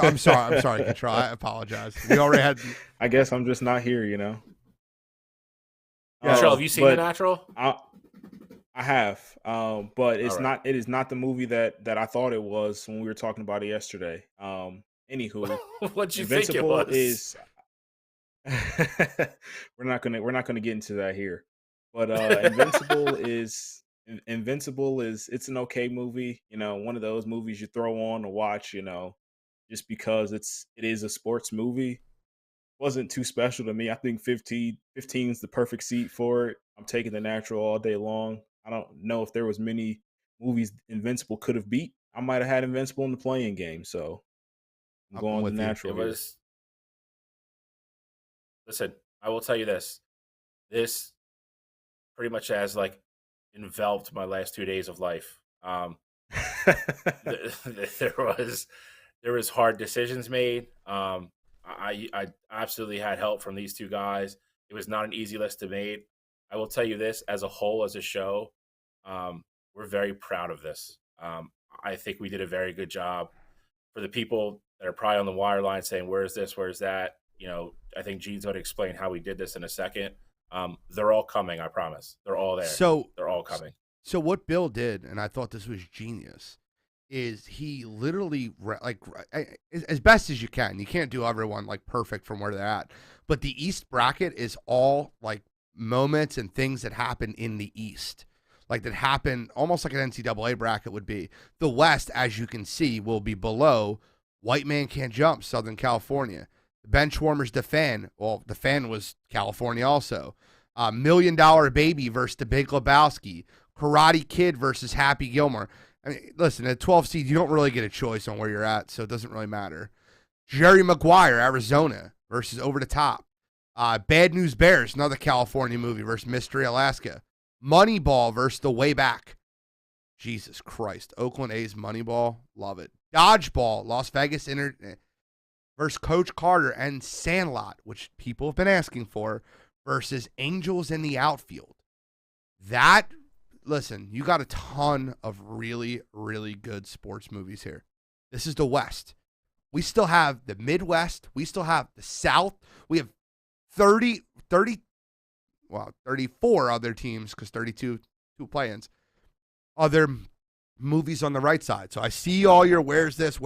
I'm sorry, Control. I apologize. We already had. I guess I'm just not here, you know. Control, have you seen The Natural? I have, but it's not. It is not the movie that I thought it was when we were talking about it yesterday. Anywho, what'd you think it was? Is we're not gonna get into that here, but Invincible is it's an okay movie. You know, one of those movies you throw on to watch. You know, just because it is a sports movie. Wasn't too special to me. I think 15 is the perfect seat for it. I'm taking The Natural all day long. I don't know if there was many movies Invincible could have beat. I might have had Invincible in the playing game, so I'm going with The Natural. Listen, I will tell you this. This pretty much has like enveloped my last 2 days of life. There was hard decisions made. I absolutely had help from these 2 guys. It was not an easy list to make. I will tell you this, as a whole, as a show, we're very proud of this. I think we did a very good job. For the people that are probably on the wire line saying, where's this, where's that? You know, I think Gene's going to explain how we did this in a second. They're all coming, I promise. They're all there. They're all coming. So what Bill did, and I thought this was genius, is he literally, like, as best as you can. You can't do everyone, like, perfect from where they're at. But the East bracket is all, like, moments and things that happen in the East. Like, that happen almost like an NCAA bracket would be. The West, as you can see, will be below White Man Can't Jump, Southern California. Benchwarmers, The Fan. Well, The Fan was California also. $1 Million Baby versus The Big Lebowski. Karate Kid versus Happy Gilmore. I mean, listen, at 12 seed, you don't really get a choice on where you're at, so it doesn't really matter. Jerry Maguire, Arizona versus Over the Top. Bad News Bears, another California movie versus Mystery Alaska. Moneyball versus The Way Back. Jesus Christ. Oakland A's Moneyball. Love it. Dodgeball, Las Vegas versus Coach Carter, and Sandlot, which people have been asking for, versus Angels in the Outfield. That, listen, you got a ton of really, really good sports movies here. This is the West. We still have the Midwest. We still have the South. We have 34 other teams, because 32 play-ins, other movies on the right side. So I see all your where's this.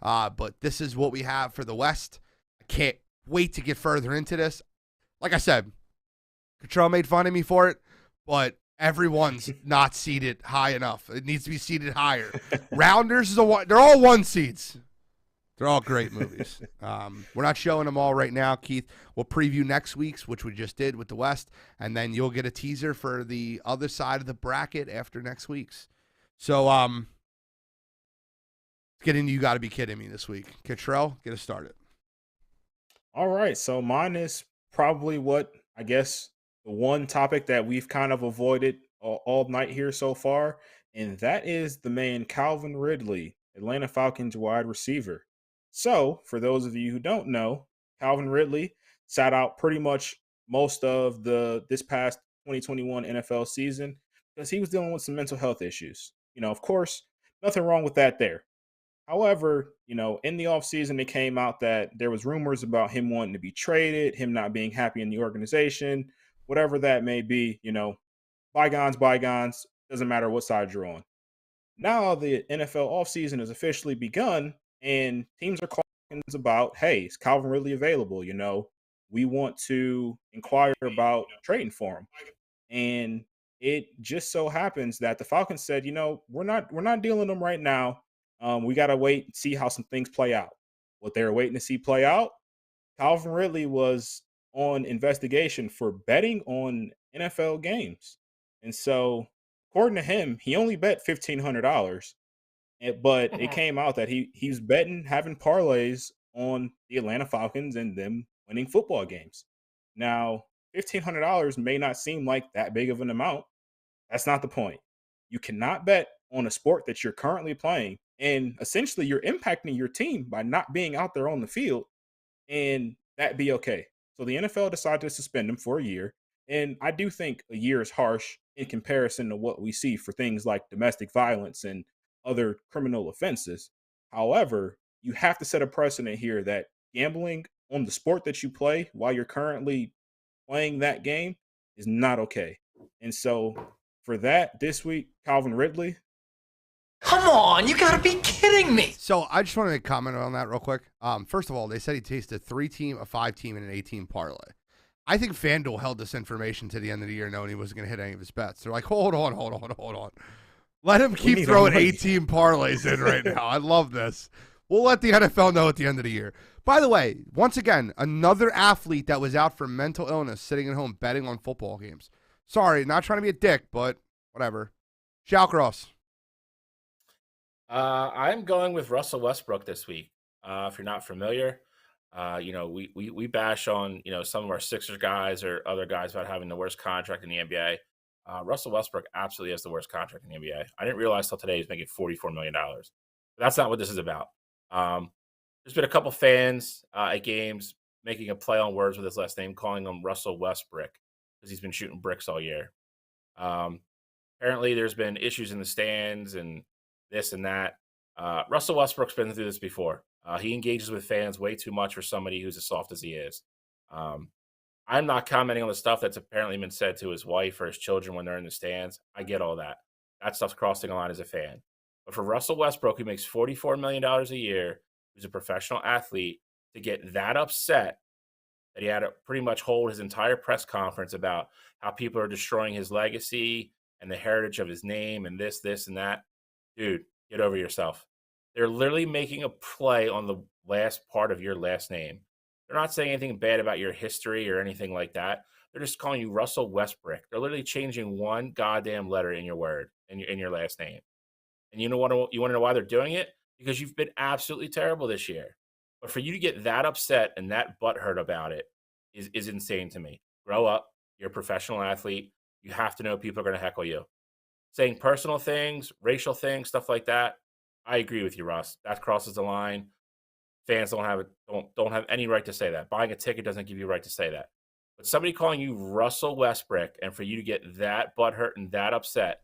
But this is what we have for the West. I can't wait to get further into this. Like I said, Control made fun of me for it, but everyone's not seated high enough. It needs to be seated higher. Rounders is they're all 1 seeds. They're all great movies. We're not showing them all right now, Keith. We'll preview next week's, which we just did with the West, and then you'll get a teaser for the other side of the bracket after next week's. So, get into You Gotta Be Kidding Me this week. Kittrell, get us started. All right, so mine is probably what, I guess, the one topic that we've kind of avoided all night here so far, and that is the man Calvin Ridley, Atlanta Falcons wide receiver. So, for those of you who don't know, Calvin Ridley sat out pretty much most of this past 2021 NFL season because he was dealing with some mental health issues. Of course, nothing wrong with that there. However, in the offseason, it came out that there was rumors about him wanting to be traded, him not being happy in the organization, whatever that may be, bygones, bygones, doesn't matter what side you're on. Now the NFL offseason has officially begun, and teams are calling about, hey, is Calvin Ridley available? We want to inquire about trading for him. And it just so happens that the Falcons said, we're not dealing them right now. We got to wait and see how some things play out. What they were waiting to see play out, Calvin Ridley was on investigation for betting on NFL games. And so, according to him, he only bet $1,500. But it came out that he's betting, having parlays on the Atlanta Falcons and them winning football games. Now, $1,500 may not seem like that big of an amount. That's not the point. You cannot bet on a sport that you're currently playing, and essentially you're impacting your team by not being out there on the field, and that be okay. So the NFL decided to suspend him for a year, and I do think a year is harsh in comparison to what we see for things like domestic violence and other criminal offenses. However, you have to set a precedent here that gambling on the sport that you play while you're currently playing that game is not okay. And so for that, this week, Calvin Ridley. Come on, you gotta be kidding me. So I just want to make a comment on that real quick. First of all, they said he tasted a 3-team, a 5-team, and an 8-team parlay. I think FanDuel held this information to the end of the year knowing he wasn't going to hit any of his bets. They're like, hold on. Let him keep throwing 8-team parlays in right now. I love this. We'll let the NFL know at the end of the year. By the way, once again, another athlete that was out for mental illness sitting at home betting on football games. Sorry, not trying to be a dick, but whatever. Shallcross. I'm going with Russell Westbrook this week. If you're not familiar, we bash on, some of our Sixers guys or other guys about having the worst contract in the NBA. Russell Westbrook absolutely has the worst contract in the NBA. I didn't realize till today he's making $44 million. But that's not what this is about. There's been a couple fans at games making a play on words with his last name, calling him Russell Westbrook because he's been shooting bricks all year. Apparently, there's been issues in the stands and this and that. Russell Westbrook's been through this before. He engages with fans way too much for somebody who's as soft as he is. I'm not commenting on the stuff that's apparently been said to his wife or his children when they're in the stands. I get all that. That stuff's crossing a line as a fan. But for Russell Westbrook, who makes $44 million a year, who's a professional athlete, to get that upset that he had to pretty much hold his entire press conference about how people are destroying his legacy and the heritage of his name and this, and that. Dude, get over yourself. They're literally making a play on the last part of your last name. They're not saying anything bad about your history or anything like that. They're just calling you Russell Westbrook. They're literally changing one goddamn letter in your word, in your last name. And you want to know why they're doing it? Because you've been absolutely terrible this year. But for you to get that upset and that butthurt about it is insane to me. Grow up. You're a professional athlete. You have to know people are going to heckle you. Saying personal things, racial things, stuff like that, I agree with you, Russ. That crosses the line. Fans don't have any right to say that. Buying a ticket doesn't give you a right to say that. But somebody calling you Russell Westbrook, and for you to get that butthurt and that upset,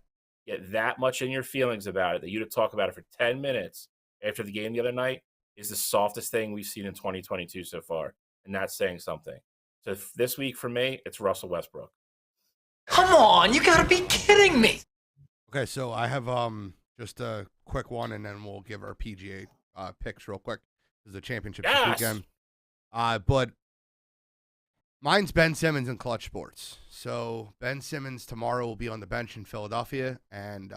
get that much in your feelings about it, that you to talk about it for 10 minutes after the game the other night, is the softest thing we've seen in 2022 so far. And that's saying something. So this week for me, it's Russell Westbrook. Come on, you gotta be kidding me. Okay, so I have just a quick one, and then we'll give our PGA picks real quick. This is the championship this weekend. But mine's Ben Simmons in Clutch Sports. So Ben Simmons tomorrow will be on the bench in Philadelphia, and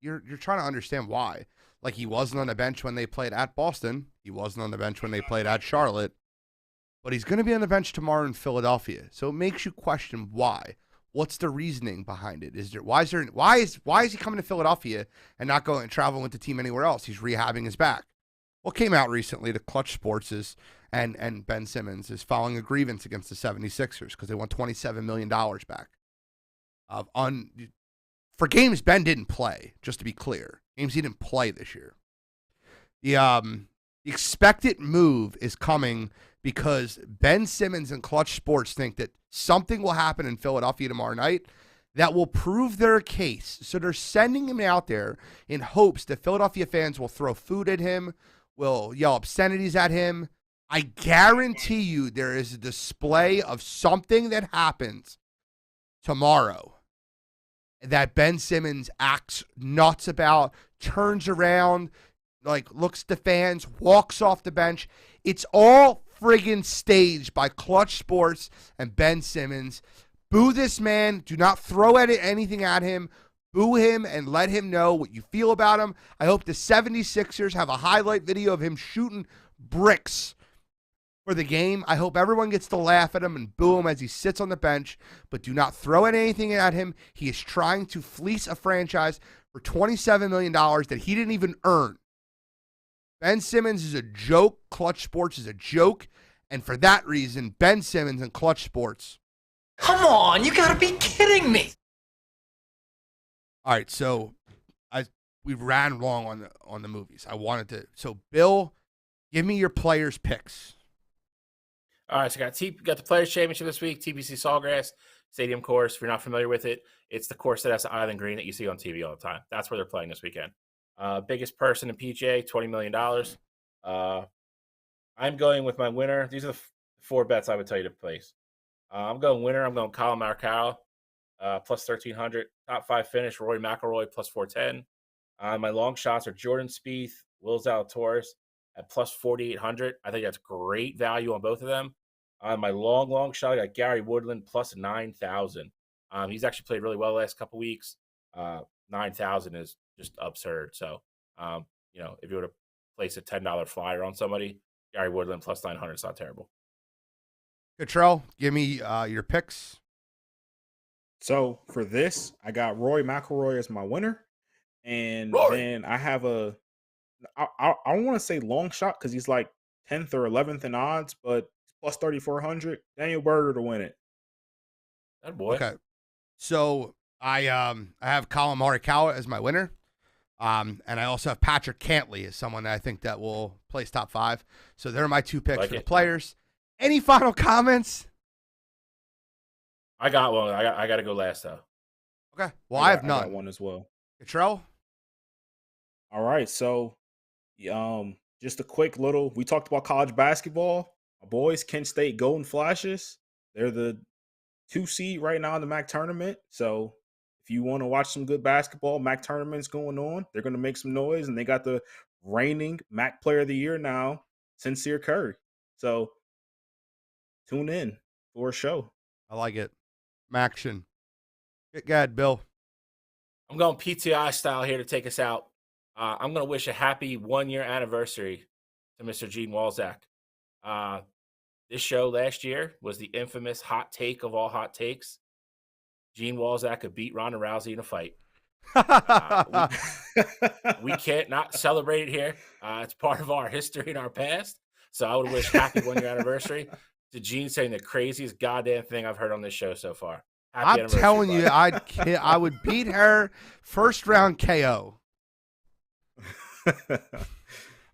you're trying to understand why. Like, he wasn't on the bench when they played at Boston. He wasn't on the bench when they played at Charlotte. But he's going to be on the bench tomorrow in Philadelphia. So it makes you question why. What's the reasoning behind it? Why is he coming to Philadelphia and not going and traveling with the team anywhere else? He's rehabbing his back. What came out recently to Clutch Sports is, and Ben Simmons is filing a grievance against the 76ers because they want $27 million back. for games Ben didn't play, just to be clear. Games he didn't play this year. The expected move is coming because Ben Simmons and Clutch Sports think that something will happen in Philadelphia tomorrow night that will prove their case. So they're sending him out there in hopes that Philadelphia fans will throw food at him, will yell obscenities at him. I guarantee you there is a display of something that happens tomorrow that Ben Simmons acts nuts about, turns around, like looks at the fans, walks off the bench. It's all friggin' staged by Clutch Sports and Ben Simmons. Boo this man. Do not throw anything at him. Boo him and let him know what you feel about him. I hope the 76ers have a highlight video of him shooting bricks for the game. I hope everyone gets to laugh at him and boo him as he sits on the bench, but do not throw anything at him. He is trying to fleece a franchise for $27 million that he didn't even earn. Ben Simmons is a joke. Clutch Sports is a joke. And for that reason, Ben Simmons and Clutch Sports. Come on, you gotta be kidding me. All right, so we ran long on the movies. I wanted to. So Bill, give me your players' picks. All right, so got the Players Championship this week, TPC Sawgrass Stadium course. If you're not familiar with it, it's the course that has the island green that you see on TV all the time. That's where they're playing this weekend. Biggest person in PGA, $20 million. I'm going with my winner. These are the four bets I would tell you to place. I'm going winner. I'm going Colin Morikawa, plus 1,300. Top 5 finish, Rory McIlroy, plus 410. My long shots are Jordan Spieth, Will Zalatoris at plus 4,800. I think that's great value on both of them. My long shot, I got Gary Woodland, plus 9,000. He's actually played really well the last couple weeks. 9,000 is just absurd. So, if you were to place a $10 flyer on somebody, Gary Woodland plus 900 is not terrible. Cottrell, give me your picks. So for this, I got Rory McIlroy as my winner, and then I have I don't want to say long shot because he's like 10th or 11th in odds, but plus 3,400. Daniel Berger to win it. That boy. Okay, so I have Colin Morikawa as my winner, and I also have Patrick Cantley as someone that I think that will place top 5. So they're my 2 picks for the players. Any final comments? I got one. I got to go last though. Okay. Well, I have none. I got one as well. Cottrell? All right. So, just a quick little. We talked about college basketball. My boys, Kent State Golden Flashes. They're the 2 seed right now in the MAC tournament. So, if you want to watch some good basketball, MAC tournament's going on. They're going to make some noise, and they got the reigning MAC Player of the Year now, Sincere Curry. So, tune in for a show. I like it. Maction. Go ahead, Bill. I'm going PTI style here to take us out. I'm going to wish a happy 1-year anniversary to Mr. Gene Walzak. This show last year was the infamous hot take of all hot takes. Gene Walzak could beat Ronda Rousey in a fight. We can't not celebrate it here. It's part of our history and our past. So I would wish happy 1-year anniversary to Gene saying the craziest goddamn thing I've heard on this show so far. I'm telling you, I would beat her first round KO.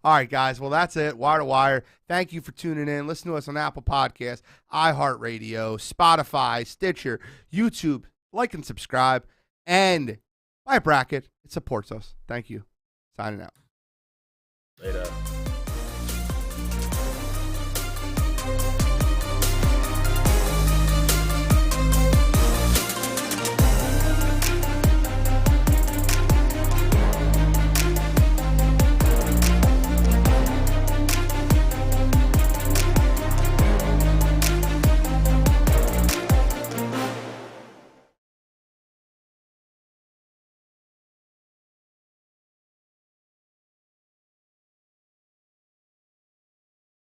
All right, guys. Well, that's it. Wire to Wire. Thank you for tuning in. Listen to us on Apple Podcasts, iHeartRadio, Spotify, Stitcher, YouTube. Like and subscribe. And buy a bracket. It supports us. Thank you. Signing out. Later.